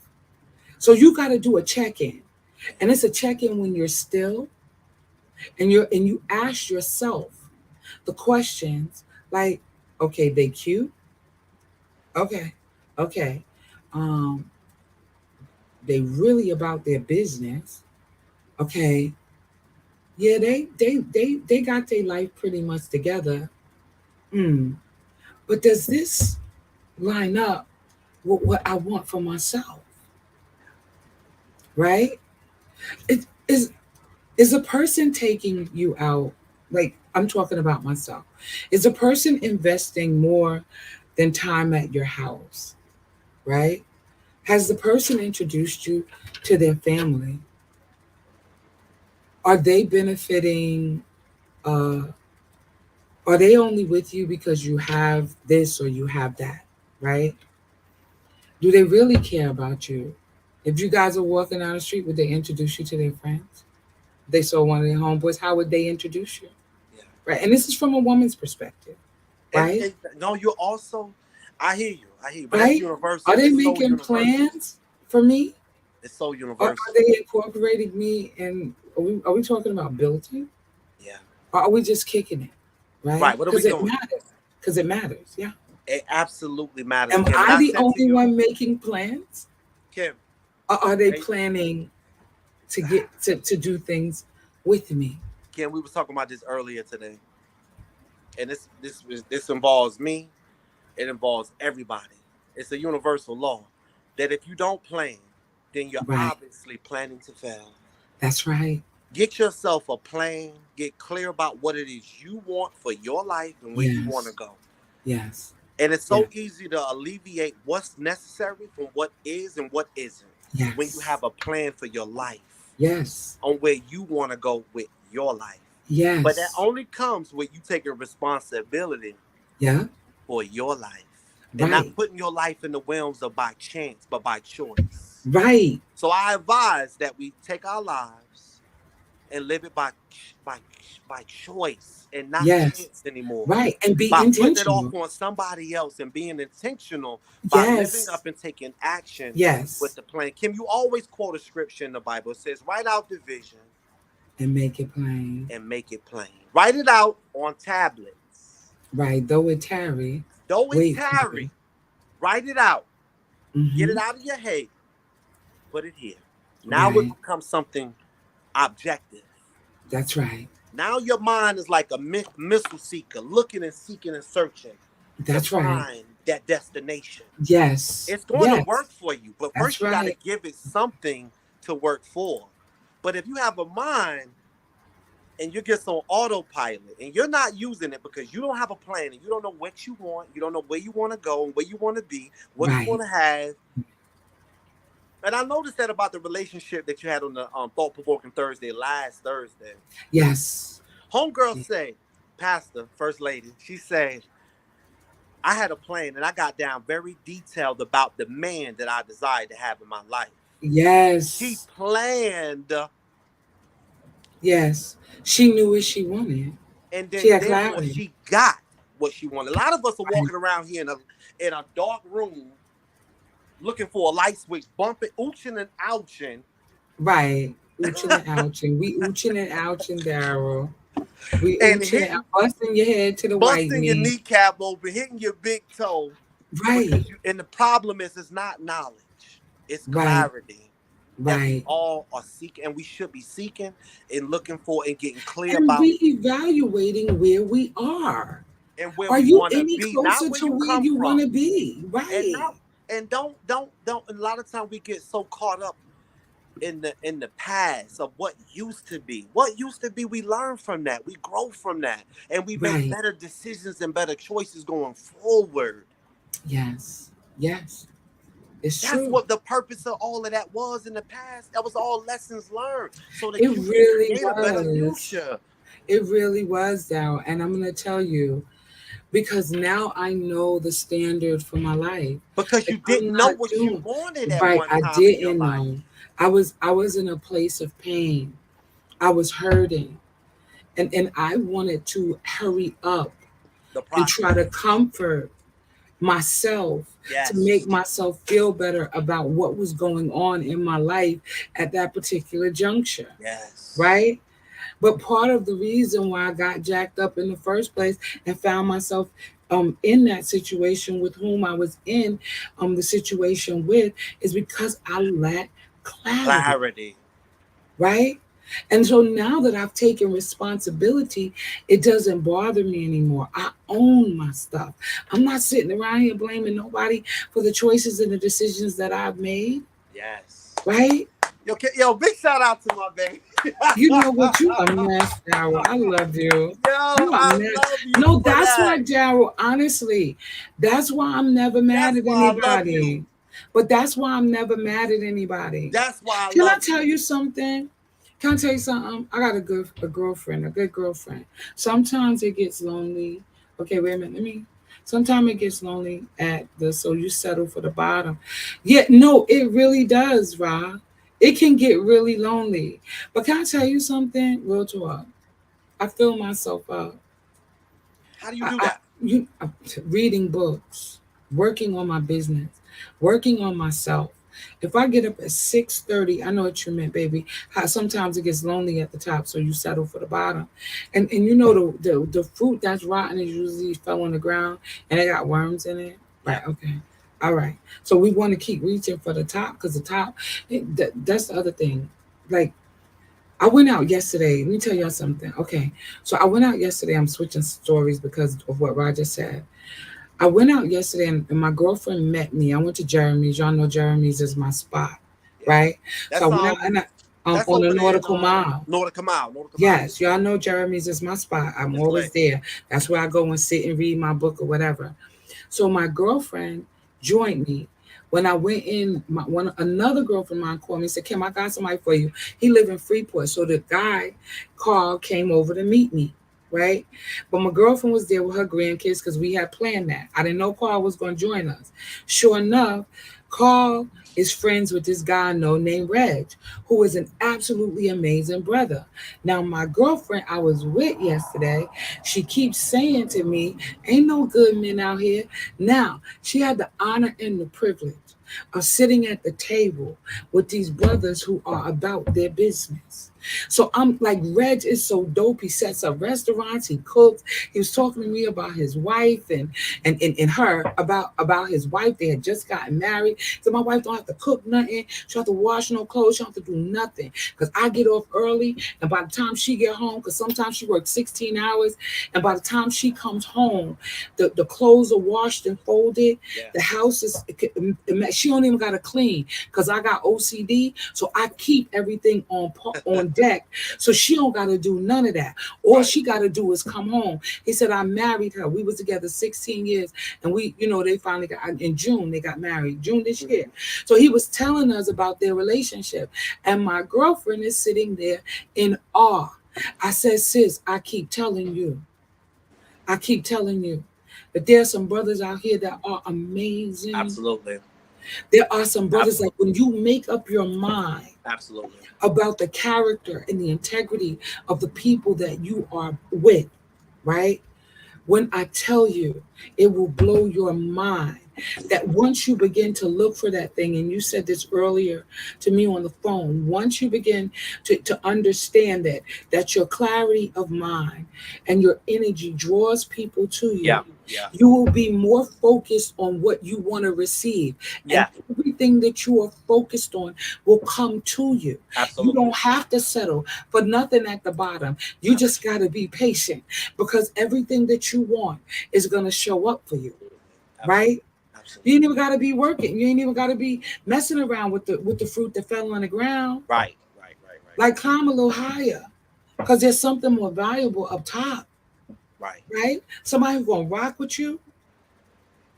So you got to do a check-in, and it's a check-in when you're still, and you ask yourself the questions like, okay, they cute. Okay, okay. Um, they really about their business. Okay, yeah, they got their life pretty much together. Mm. But does this line up what I want for myself, right? It is a person taking you out, like I'm talking about myself. Is a person investing more than time at your house, right? Has the person introduced you to their family? Are they benefiting? Uh, are they only with you because you have this or you have that, right? Do they really care about you? If you guys are walking down the street, would they introduce you to their friends? They saw one of their homeboys, how would they introduce you? Yeah. Right. And this is from a woman's perspective, right? And no, you're also. I hear you. I hear you. But that's Right? Are universal. they It's so making universal. plans for me? It's so Or are universal. they incorporating me? And are we talking about building? Yeah. Or are we just kicking it? Right? Right. What are we Because it doing? matters. Because it matters. Yeah. It absolutely matters, Am Kim. And I I the said to only you, one making plans? Kim. Or are they Hey, planning to get to do things with me? Kim. We was talking about this earlier today, and this involves me. It involves everybody. It's a universal law that if you don't plan, then you're Right. obviously planning to fail. That's right. Get yourself a plan. Get clear about what it is you want for your life and where you want to Yes. go. Yes. And it's Yes. so easy to alleviate what's necessary from what is and what isn't when you Yes. have a plan for your life Yes. on where you want to go with your life. But that Yes. only comes with you taking responsibility Yeah. for your life and not Right. putting your life in the realms of by chance, but by choice. Right. So I advise that we take our lives and live it by by choice and not Yes. chance anymore. Right. And be By putting it off intentional. on somebody else and being intentional by living Yes. up and taking action with Yes. the plan. Kim, you always quote a scripture in the Bible. It says, write out the vision And make it plain. and make it plain. Write it out on tablets. Right. Though it tarry, Though it wait for it. tarry, write it out. Get it Mm-hmm. out of your head. Put it here. Now it Right. becomes something objective. That's right. Now your mind is like a missile seeker, looking and seeking and searching to That's right. find that destination. Yes. It's going to Yes. work for you, but That's first you got to right. give it something to work for. But if you have a mind and you're just on autopilot and you're not using it because you don't have a plan and you don't know what you want, you don't know where you want to go and where you want to be, what you want Right. to have. And I noticed that about the relationship that you had on the Thought Provoking Thursday, last Thursday. Yes. Homegirl say, Pastor, First Lady, she said, I had a plan and I got down very detailed about the man that I desired to have in my life. She Yes. planned, Yes. She knew what she wanted. and She then had therefore clarity. she got what she wanted. A lot of us are Right. walking around here in a dark room looking for a light switch, bumping, ooching and ouching. Right. Ooching and ouching. We ooching and ouching, Darrell. We And ooching and hitting, busting your head to the white busting your meat. kneecap open, hitting your big toe. Right. Because you, and the problem is it's not knowledge, it's Right. clarity that we Right. all are seeking and we should be seeking and looking for and getting clear And about reevaluating where we are. and where Are we you want to any be, not closer where to you where come you want from. to be? And Right. not and don't and a lot of times we get so caught up in the past of what used to be. What used to be, we learn from that. We grow from that. And we make Right. better decisions and better choices going forward. Yes. Yes. It's That's true. what the purpose of all of that was in the past. That was all lessons learned so It that you can really create a better was. future. It really was, Dow. And I'm going to tell you, because now I know the standard for my life. Because If you I'm didn't know not what you doing wanted at right, one I time in your didn't life. know. I was in a place of pain. I was hurting. And I wanted to hurry up The and try to process. comfort myself, to Yes. make myself feel better about what was going on in my life at that particular juncture, Yes. right? But part of the reason why I got jacked up in the first place and found myself in that situation with whom I was in the situation with is because I lacked clarity, Clarity. right? And so now that I've taken responsibility, it doesn't bother me anymore. I own my stuff. I'm not sitting around here blaming nobody for the choices and the decisions that I've made, Yes. right? Yo, big shout out to my baby. You know what? You a mess, Daryl. I love you. Yo, You a I mess. love you No, for that's that. why, Daryl, honestly, that's why I'm never mad That's at why I love anybody. you. But that's why I'm never mad at anybody. That's why I Can I love tell you. you something? Can I tell you something? I got a girlfriend, a good girlfriend. Sometimes it gets lonely. Okay, wait a minute. Sometimes it gets lonely at the so you settle for the bottom. Yeah, no, it really does, Ra. It can get really lonely. But can I tell you something? Real talk. I fill myself up. How do you do I that? you reading books, working on my business, working on myself. If I get up at 6:30, I know what you meant, baby. How sometimes it gets lonely at the top, so you settle for the bottom. And you know the fruit that's rotten is usually fell on the ground and it got worms in it. Yeah. Right, okay. All right. So we want to keep reaching for the top because the top that's the other thing. Like I went out yesterday. Let me tell y'all something. Okay. So I went out yesterday. I'm switching stories because of what Roger said. I went out yesterday and my girlfriend met me. I went to Jeremy's. Y'all know Jeremy's is my spot, Yeah. right? So I That's went out and that's on a over there in nautical mile. North Mile. North Mile. Yes, y'all know Jeremy's is my spot. I'm It's always lit. there. That's where I go and sit and read my book or whatever. So my girlfriend joined me. When I went in, another girlfriend of mine called me and said, Kim, I got somebody for you. He live in Freeport. So the guy, Carl, came over to meet me, right? But my girlfriend was there with her grandkids because we had planned that. I didn't know Carl was going to join us. Sure enough, Carl is friends with this guy I know named Reg, who is an absolutely amazing brother. Now, my girlfriend I was with yesterday, she keeps saying to me, ain't no good men out here. Now, she had the honor and the privilege of sitting at the table with these brothers who are about their business. So I'm like, Reg is so dope. He sets up restaurants, he cooks. He was talking to me about his wife and her about his wife. They had just gotten married. So my wife don't have to cook nothing. She don't have to wash no clothes. She don't have to do nothing. Because I get off early, and by the time she get home, because sometimes she works 16 hours, and by the time she comes home, the clothes are washed and folded. Yeah. The house is, she don't even got to clean because I got OCD. So I keep everything on deck. So she don't got to do none of that. All Right. she got to do is come home. He said, I married her. We was together 16 years. And we, they finally got, in June, they got married, June this year. So he was telling us about their relationship. And my girlfriend is sitting there in awe. I said, sis, I keep telling you that there are some brothers out here that are amazing. Absolutely. There are some brothers that when you make up your mind Absolutely. about the character and the integrity of the people that you are with, right? When I tell you, it will blow your mind that once you begin to look for that thing, and you said this earlier to me on the phone, once you begin to understand that your clarity of mind and your energy draws people to you, Yeah. Yeah. you will be more focused on what you want to receive. Yeah. And everything that you are focused on will come to you. Absolutely. You don't have to settle for nothing at the bottom. You just got to be patient because everything that you want is going to show up for you. Right? Absolutely. You ain't even got to be working. You ain't even got to be messing around with the fruit that fell on the ground. Right. Like climb a little higher because there's something more valuable up top. Right? Somebody who's going to rock with you.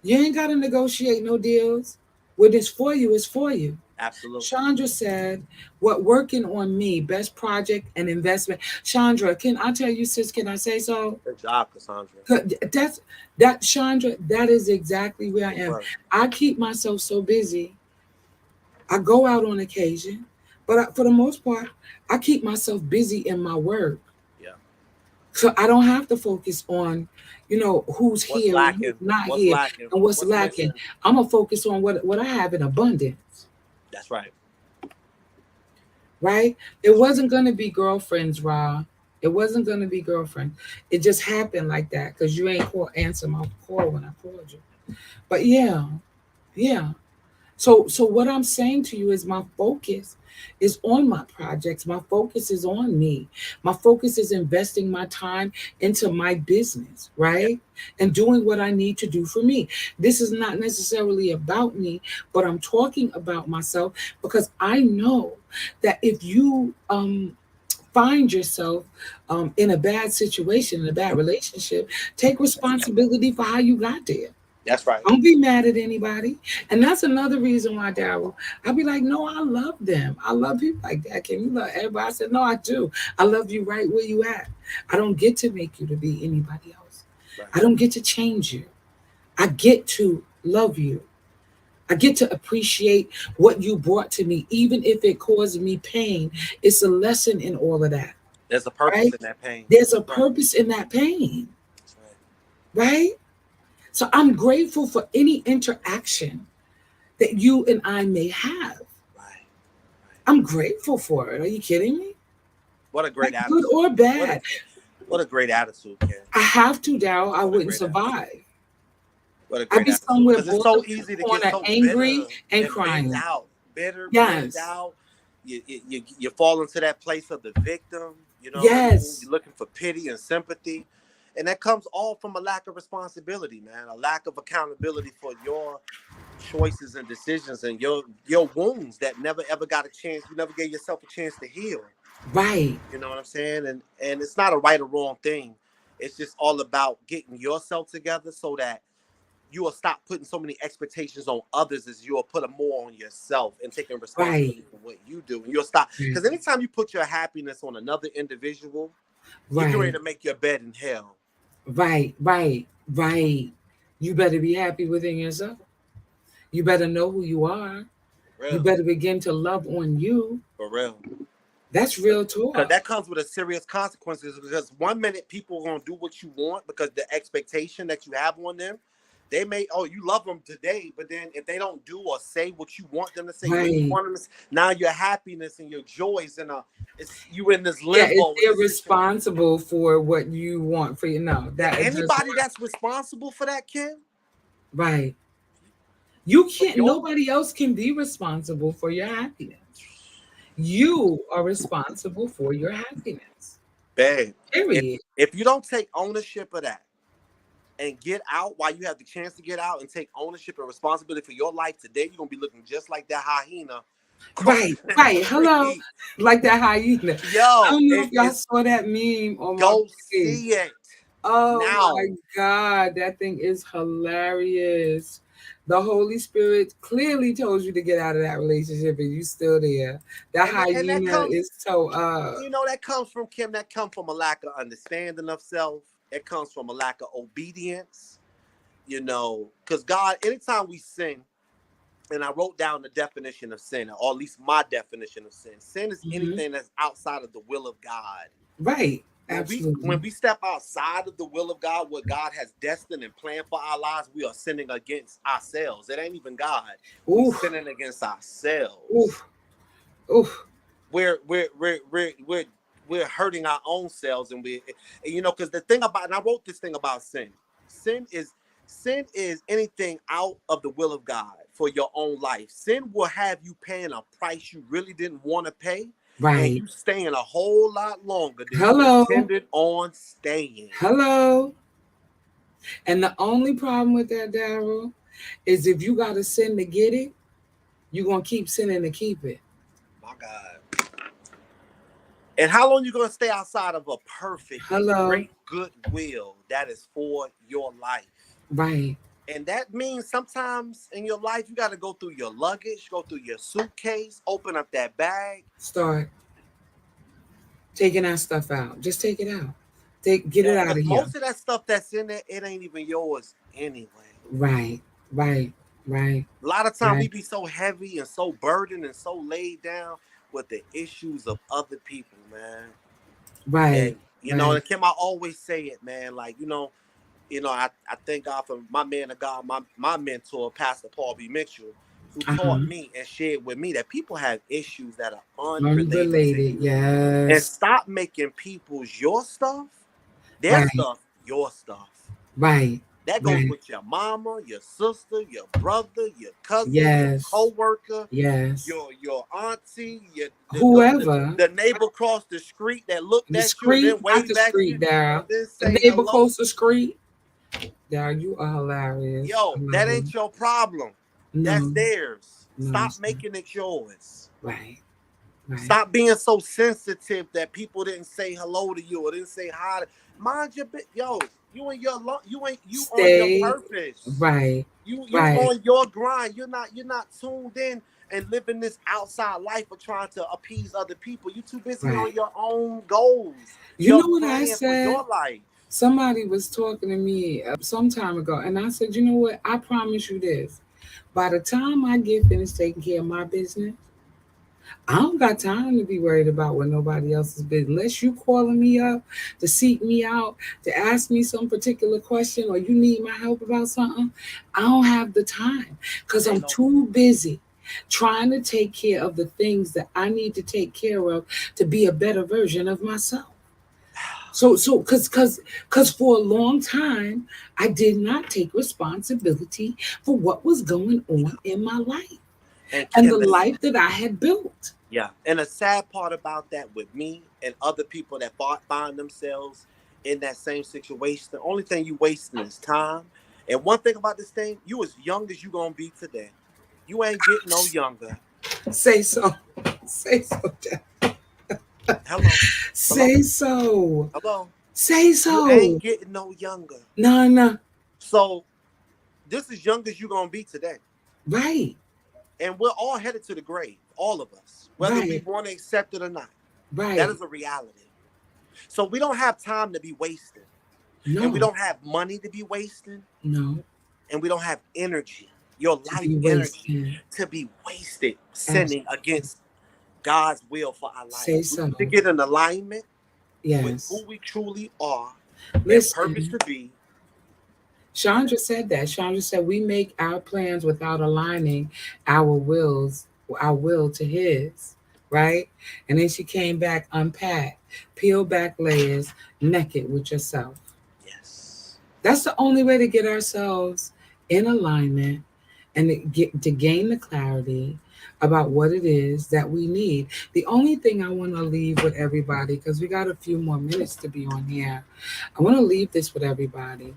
You ain't got to negotiate no deals. What is for you is for you. Absolutely. Chandra said, what working on me, best project and investment. Chandra, can I tell you, sis, can I say so? Good job, Cassandra. Chandra, that is exactly where I am. I keep myself so busy. I go out on occasion, but for the most part, I keep myself busy in my work. Yeah. So I don't have to focus on, who's What's here, lacking, who's not what's here, lacking, and what's lacking. missing. I'm going to focus on what I have in abundance. That's right. Right? It wasn't going to be girlfriends, Ra. It wasn't going to be girlfriends. It just happened like that because you ain't answer my call when I called you. But yeah. So what I'm saying to you is my focus is on my projects. My focus is on me. My focus is investing my time into my business, right? And doing what I need to do for me. This is not necessarily about me, but I'm talking about myself because I know that if you find yourself in a bad situation, in a bad relationship, take responsibility for how you got there. That's right. Don't be mad at anybody. And that's another reason why, Darrell, I'll be like, no, I love them. I love people like that. Can you love everybody? I said, no, I do. I love you right where you at. I don't get to make you to be anybody else. Right. I don't get to change you. I get to love you. I get to appreciate what you brought to me, even if it caused me pain. It's a lesson in all of that. There's a purpose in that pain. There's a purpose in that pain. Right? So I'm grateful for any interaction that you and I may have. Right. I'm grateful for it. Are you kidding me? What a great attitude. Good or bad. What a great attitude, Ken. I have to, Darrell. I wouldn't survive. Attitude. What a great attitude. Somewhere it's so easy to get so angry bitter and crying. Out. Bitter, yes. Out. You fall into that place of the victim. Yes. You're looking for pity and sympathy. And that comes all from a lack of responsibility, man. A lack of accountability for your choices and decisions and your wounds that never ever got a chance. You never gave yourself a chance to heal. Right. You know what I'm saying? And it's not a right or wrong thing. It's just all about getting yourself together so that you will stop putting so many expectations on others as you will put them more on yourself and taking responsibility for what you do. And you'll stop. Because anytime you put your happiness on another individual, you're ready to make your bed in hell. Right. You better be happy within yourself. You better know who you are. You better begin to love on you. For real. That's real talk. Because that comes with a serious consequences. Because one minute people are going to do what you want because the expectation that you have on them. They may, oh, you love them today, but then if they don't do or say what you want them to say, when you Right. want them to, now your happiness and your joy is it's you in this Yeah, it's limbo in they're this situation. responsible for what you want for you. No, And that it does anybody not. that's responsible for that, Kim, Right. You for can't. your Nobody else can be responsible for your happiness. You are responsible for your happiness. babe, if Period. if you don't take ownership of that and get out while you have the chance to get out and take ownership and responsibility for your life today, you're gonna be looking just like that hyena Right. crawling in the Right. Hello. tree. Like that hyena. I Yo, don't know if y'all it's saw that meme on my go page. see it Oh now. my God, that thing is hilarious. The Holy Spirit clearly told you to get out of that relationship and you still there. That And that hyena comes, is so that comes from Kim. That comes from a lack of understanding of self. It comes from a lack of obedience. Because God, anytime we sin, and I wrote down the definition of sin, or at least my definition of sin. Sin is mhm. anything that's outside of the will of God. Right. When Absolutely. we step outside of the will of God, what God has destined and planned for our lives, we are sinning against ourselves. It ain't even God. We Oof. sinning against ourselves. Oof. Oof. We're hurting our own selves, and because the thing about, and I wrote this thing about sin. Sin is sin is anything out of the will of God for your own life. Sin will have you paying a price you really didn't want to pay, and Right. you staying a whole lot longer than you Hello. intended on staying. Hello. And the only problem with that, Darrell, is if you got to sin to get it, you're going to keep sinning to keep it. My God. And how long you gonna stay outside of a perfect and Hello. great goodwill that is for your life? Right. And that means sometimes in your life, you got to go through your luggage, go through your suitcase, open up that bag. Start taking that stuff out. Just take it out. Get it Yeah, out because of here. most of that stuff that's in there, it ain't even yours anyway. Right. Right. Right. A lot of time we Right. be so heavy and so burdened and so laid down with the issues of other people, man. Right. And, Right. and Kim, I always say it, man, like, I thank God for my man of God, my mentor, Pastor Paul B. Mitchell, who taught Uh-huh. me and shared with me that people have issues that are unrelated to Unrelated. you. And Yes. stop making people's your stuff, their Right. stuff, your stuff. Right. That goes Right. with your mama, your sister, your brother, your cousin, your Yes. co-worker, Yes. your auntie, Whoever. the neighbor across the street that looked The at you and then street, not the waved at you street, Darrell. and then The say neighbor hello. across the street. Darrell, you are hilarious. I Yo, love that you. ain't your problem. That's No. theirs. No, Stop it's not. making it yours. Right. Right. Stop being so sensitive that people didn't say hello to you or didn't say hi. Mind your bit, yo. You on your Stay. purpose. Right. You Right. on your grind. You're not tuned in and living this outside life of trying to appease other people. You too busy on Right. your own goals, You your know what I plan for said? your life. Somebody was talking to me some time ago, and I said, you know what? I promise you this. By the time I get finished taking care of my business, I don't got time to be worried about what nobody else's business. Unless you calling me up to seek me out, to ask me some particular question, or you need my help about something, I don't have the time because Ain't I'm no too busy trying to take care of the things that I need to take care of to be a better version of myself. Because for a long time, I did not take responsibility for what was going on in my life and and the Kim. life that I had built. Yeah, and a sad part about that with me and other people that find themselves in that same situation, the only thing you wasting is time. And one thing about this thing, you as young as you gonna be today, you ain't getting no younger. Say so. Say so, Jeff. Hello, hello, Say so. hello. Say You ain't so. getting no younger. No, no. So this is young as you gonna be today, Right. and we're all headed to the grave, all of us, whether we Right. want to accept it or not. That Right. is a reality. So we don't have time to be wasting. And we No. don't have money to be wasting, No. and we don't have energy, your To life be energy, wasting. to be wasted sinning Absolutely. against God's will for our life. Say We so. need to get in alignment with Yes. who we truly are and purpose Listen. to be, Chandra said that. Chandra said we make our plans without aligning our wills, our will to his, right? And then she came back, unpacked, peel back layers, naked with yourself. Yes. That's the only way to get ourselves in alignment and to gain the clarity about what it is that we need. The only thing I want to leave with everybody, because we got a few more minutes to be on here, I want to leave this with everybody.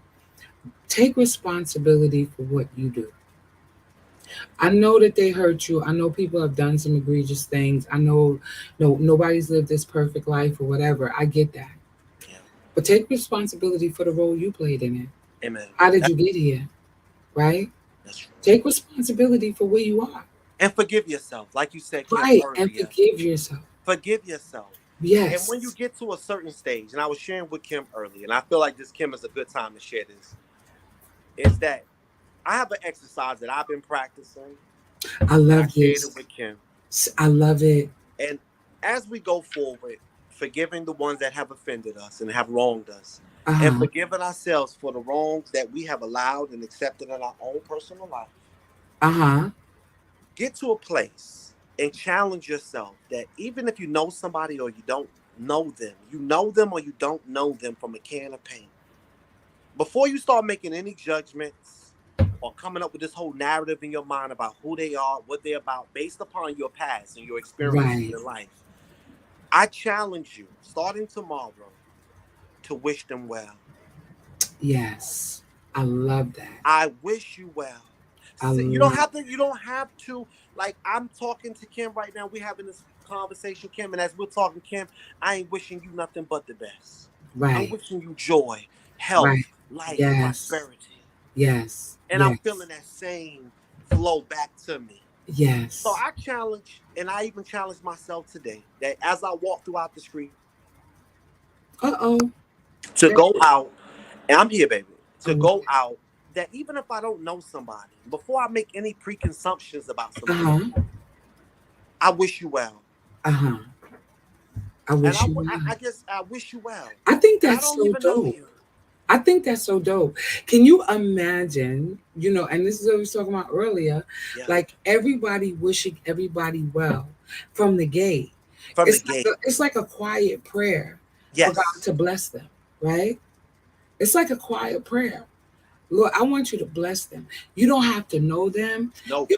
Take responsibility for what you do. I know that they hurt you. I know people have done some egregious things. I know nobody's lived this perfect life or whatever. I get that. Yeah. But take responsibility for the role you played in it. Amen. How did you get here? Right? That's true. Take responsibility for where you are. And forgive yourself, like you said, Kim, Right. And earlier. forgive yourself. Forgive yourself. And Yes. when you get to a certain stage, and I was sharing with Kim earlier, and I feel like this, Kim, is a good time to share this, is that I have an exercise that I've been practicing. I And I love shared this. it with Kim. I love it. And as we go forward, forgiving the ones that have offended us and have wronged us, and Uh-huh. forgiving ourselves for the wrongs that we have allowed and accepted in our own personal life, Uh-huh. get to a place and challenge yourself that even if you know somebody or you don't know them or you don't know them from a can of paint, before you start making any judgments or coming up with this whole narrative in your mind about who they are, what they're about, based upon your past and your experiences Right. in life, I challenge you, starting tomorrow, to wish them well. Yes. I love that. I wish you well. I You don't love have to. You don't have to. Like, I'm talking to Kim right now. We're having this conversation, Kim, and as we're talking, Kim, I ain't wishing you nothing but the best. I'm right. wishing you joy, health, Right. life, Yes. prosperity, Yes. and I'm Yes. feeling that same flow back to me. So Yes. I challenge, and I even challenge myself today that as I walk throughout the street, Uh-oh. to go out, and I'm here, baby, to Oh. go out, that even if I don't know somebody, before I make any preconceptions about somebody, Uh-huh. I wish you well. Uh-huh. I And wish you well. I guess I wish you well. I think And I that's don't so even know dope. you. I think that's so dope. Can you imagine, and this is what we was talking about earlier, Yeah. like everybody wishing everybody well from the gate. From the It's gate. it's like a quiet prayer for God Yes. to bless them, right? It's like a quiet prayer. Lord, I want you to bless them. You don't have to know them. No. You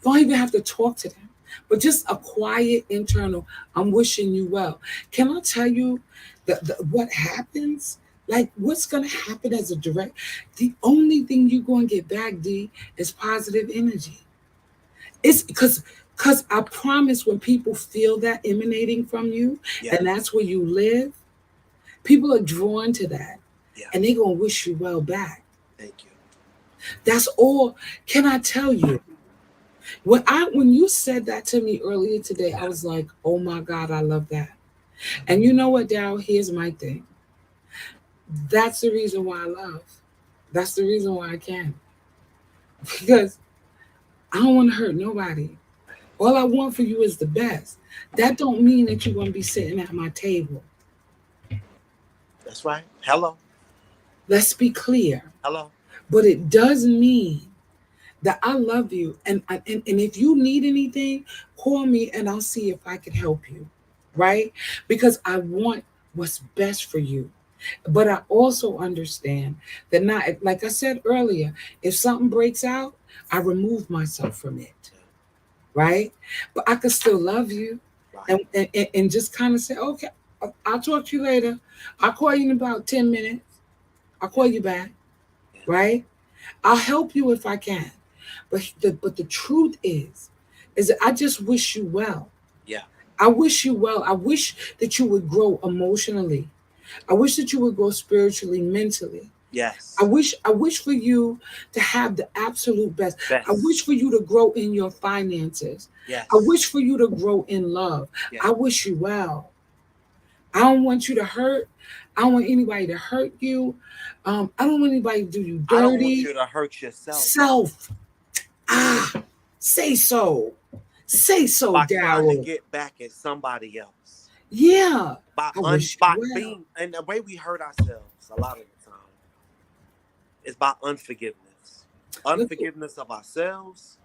don't even have to talk to them. But just a quiet internal, I'm wishing you well. Can I tell you what happens? Like what's gonna happen as a direct the only thing you're gonna get back, D, is positive energy. It's because I promise when people feel that emanating from you Yeah. and that's where you live, people are drawn to that Yeah. and they're gonna wish you well back. Thank you. That's all. Can I tell you? When you said that to me earlier today, I was like, oh my God, I love that. And you know what, Darrell? Here's my thing. That's the reason why I love. That's the reason why I can. Because I don't want to hurt nobody. All I want for you is the best. That don't mean that you're gonna be sitting at my table. That's right. Hello. Let's be clear. Hello. But it does mean that I love you. And if you need anything, call me and I'll see if I can help you. Right? Because I want what's best for you. But I also understand that not like I said earlier, if something breaks out, I remove myself from it. Right? But I could still love you Right. and just kind of say, okay, I'll talk to you later. I'll call you in about 10 minutes. I'll call you back. Yeah. Right? I'll help you if I can. But the truth is that I just wish you well. Yeah. I wish you well. I wish that you would grow emotionally. I wish that you would grow spiritually, mentally. Yes. I wish for you to have the absolute best. Best. I wish for you to grow in your finances. Yes. I wish for you to grow in love. Yeah. I wish you well. I don't want you to hurt. I don't want anybody to hurt you. I don't want anybody to do you dirty. I don't want you to hurt yourself. Self. Ah, say so. Say so, By trying to Darrell. get back at somebody else. Yeah. By I wish you by well. being, and the way we hurt ourselves a lot of the time is by unforgiveness. Look, Unforgiveness of ourselves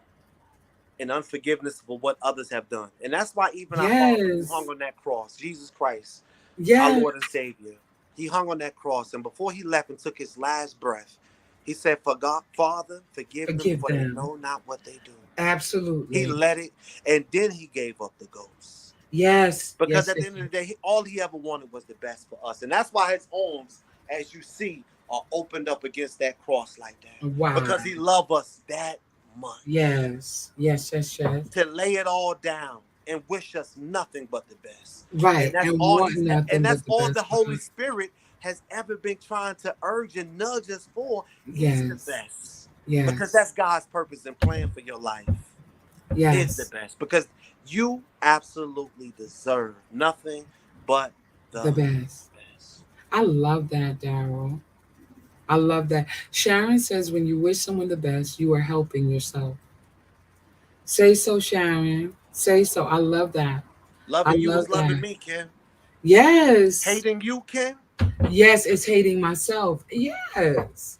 and unforgiveness for what others have done. And that's why even our Father who hung yes, on that cross, Jesus Christ, our yes, Lord and Savior, he hung on that cross. And before he left and took his last breath, he said, "For God, Father, forgive them, forgive for they them. know not what they do." He Absolutely. let it, and then he gave up the ghost. Yes, Because yes, at the yes, end of yes. the day, all he ever wanted was the best for us. And that's why his arms, as you see, are opened up against that cross like that. Wow. Because he loved us that much. Yes, yes, yes, yes. To lay it all down and wish us nothing but the best. And Right. that's And all want and nothing that's but the all the best for Holy us. Spirit has ever been trying to urge and nudge us for is the Yes, best. Because yes, that's God's purpose and plan for your life. Is the yes. best. Because you absolutely deserve nothing but The the best. best. I love that, Darrell. I love that. Sharon says when you wish someone the best, you are helping yourself. Say so, Sharon. Say so. I love that. I Loving you love is loving that. me, Kim. Yes. Hating you, Kim. Yes, it's hating myself. Yes.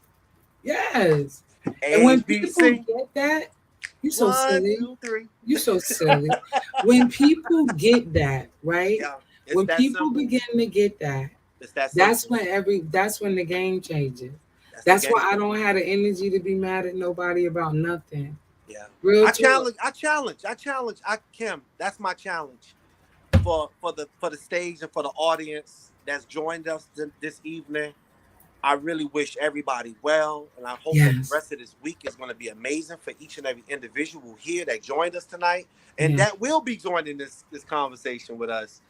Yes. And A when B people C. get that, you so One, silly. two, three. You so silly. When people get that, right? Yeah, it's When that people simple. begin to get that, It's that simple. that's when the game changes. That's the That's game. why I don't have the energy to be mad at nobody about nothing. Yeah. Real I talk. challenge. I challenge. I challenge. I Kim. That's my challenge for the stage and for the audience that's joined us this evening. I really wish everybody well, and I hope that the Yes. rest of this week is going to be amazing for each and every individual here that joined us tonight, and Yeah. that will be joining this conversation with us.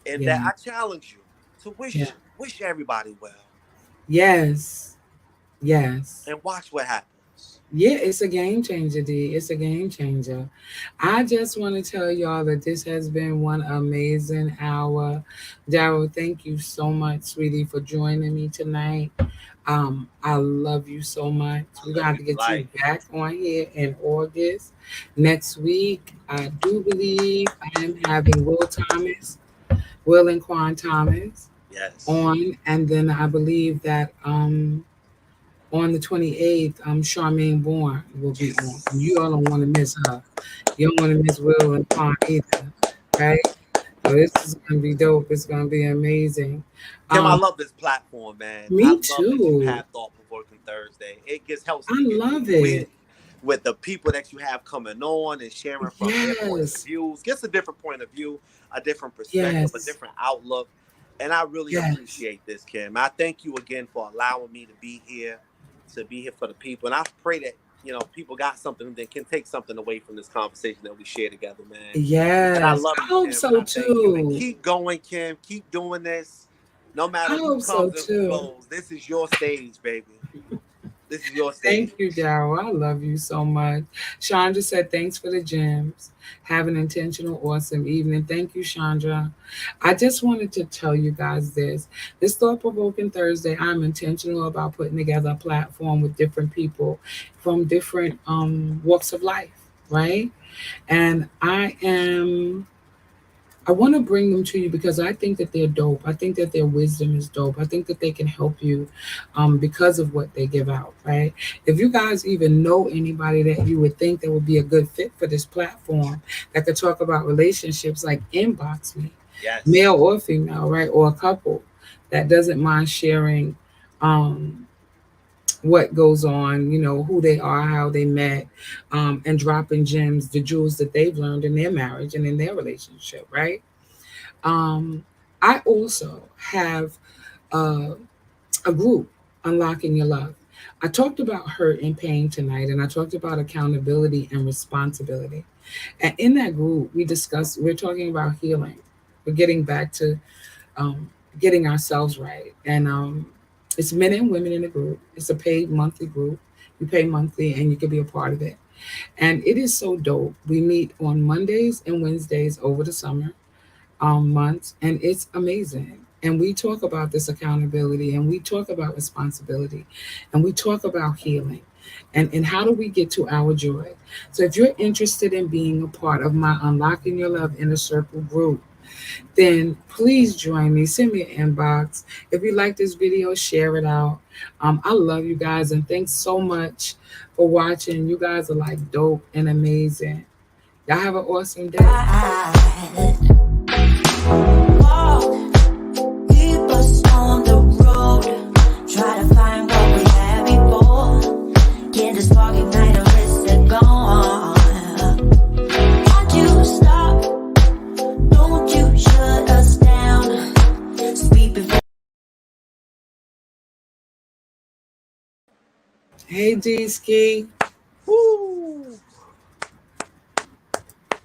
And that Yeah. I challenge you to Yeah. wish everybody well, Yes. Yes. and watch what happens. Yeah, it's a game changer, D. It's a game changer. I just want to tell y'all that this has been one amazing hour. Darrell, thank you so much, sweetie, for joining me tonight. I love you so much. I We're love gonna have you to to get you life. back on here in August. Next week, I do believe I am having Will and Quan Thomas Yes. on, and then I believe that on the 28th, Charmaine Bourne will be on. You all Yes. don't want to miss her. You don't want to miss Will and Quan either, right? So this is gonna be dope. It's gonna be amazing. Kim, I Um, love this platform, man. I Me love that you too. have Thought Provoking Thursday. It just helps I me get me love it. with the people that you have coming on and sharing from their points of Yes. views. Gets a different point of view, a different perspective, a Yes. different outlook. And I really Yes. appreciate this, Kim. I thank you again for allowing me to be here for the people. And I pray that, people got something that can take something away from this conversation that we share together, man. And I Yes. love I you, hope Kim, and so I thank you. And too. keep going, Kim. Keep doing this. No I matter who hope so comes and who too. goes, this is your stage, baby. This is your Thank stage. you, Darrell. I love you so much. Chandra said, thanks for the gems. Have an intentional, awesome evening. Thank you, Chandra. I just wanted to tell you guys this. This Thought Provoking Thursday, I'm intentional about putting together a platform with different people from different walks of life, right? And I want to bring them to you because I think that they're dope. I think that their wisdom is dope. I think that they can help you because of what they give out, right? If you guys even know anybody that you would think that would be a good fit for this platform that could talk about relationships, like inbox me, male Yes. or female, right? Or a couple that doesn't mind sharing um, what goes on, who they are, how they met, and dropping gems, the jewels that they've learned in their marriage and in their relationship, right? Um, I also have uh, a group, Unlocking Your Love. I talked about hurt and pain tonight, and I talked about accountability and responsibility. And in that group, we're talking about healing. We're getting back to um, getting ourselves right. And it's men and women in the group. It's a paid monthly group. You pay monthly and you can be a part of it. And it is so dope. We meet on Mondays and Wednesdays over the summer months, and it's amazing. And we talk about this accountability, and we talk about responsibility, and we talk about healing, and how do we get to our joy. So if you're interested in being a part of my Unlocking Your Love Inner Circle group, then please join me. Send me an inbox. If you like this video, share it out. I love you guys, and thanks so much for watching. You guys are like dope and amazing. Y'all have an awesome day. Walk, keep us on the road. Try to find what we had before. Get the spark, ignite, or is it gone? Won't you stop? Don't you shut us down. Speak before. Hey, D Ski.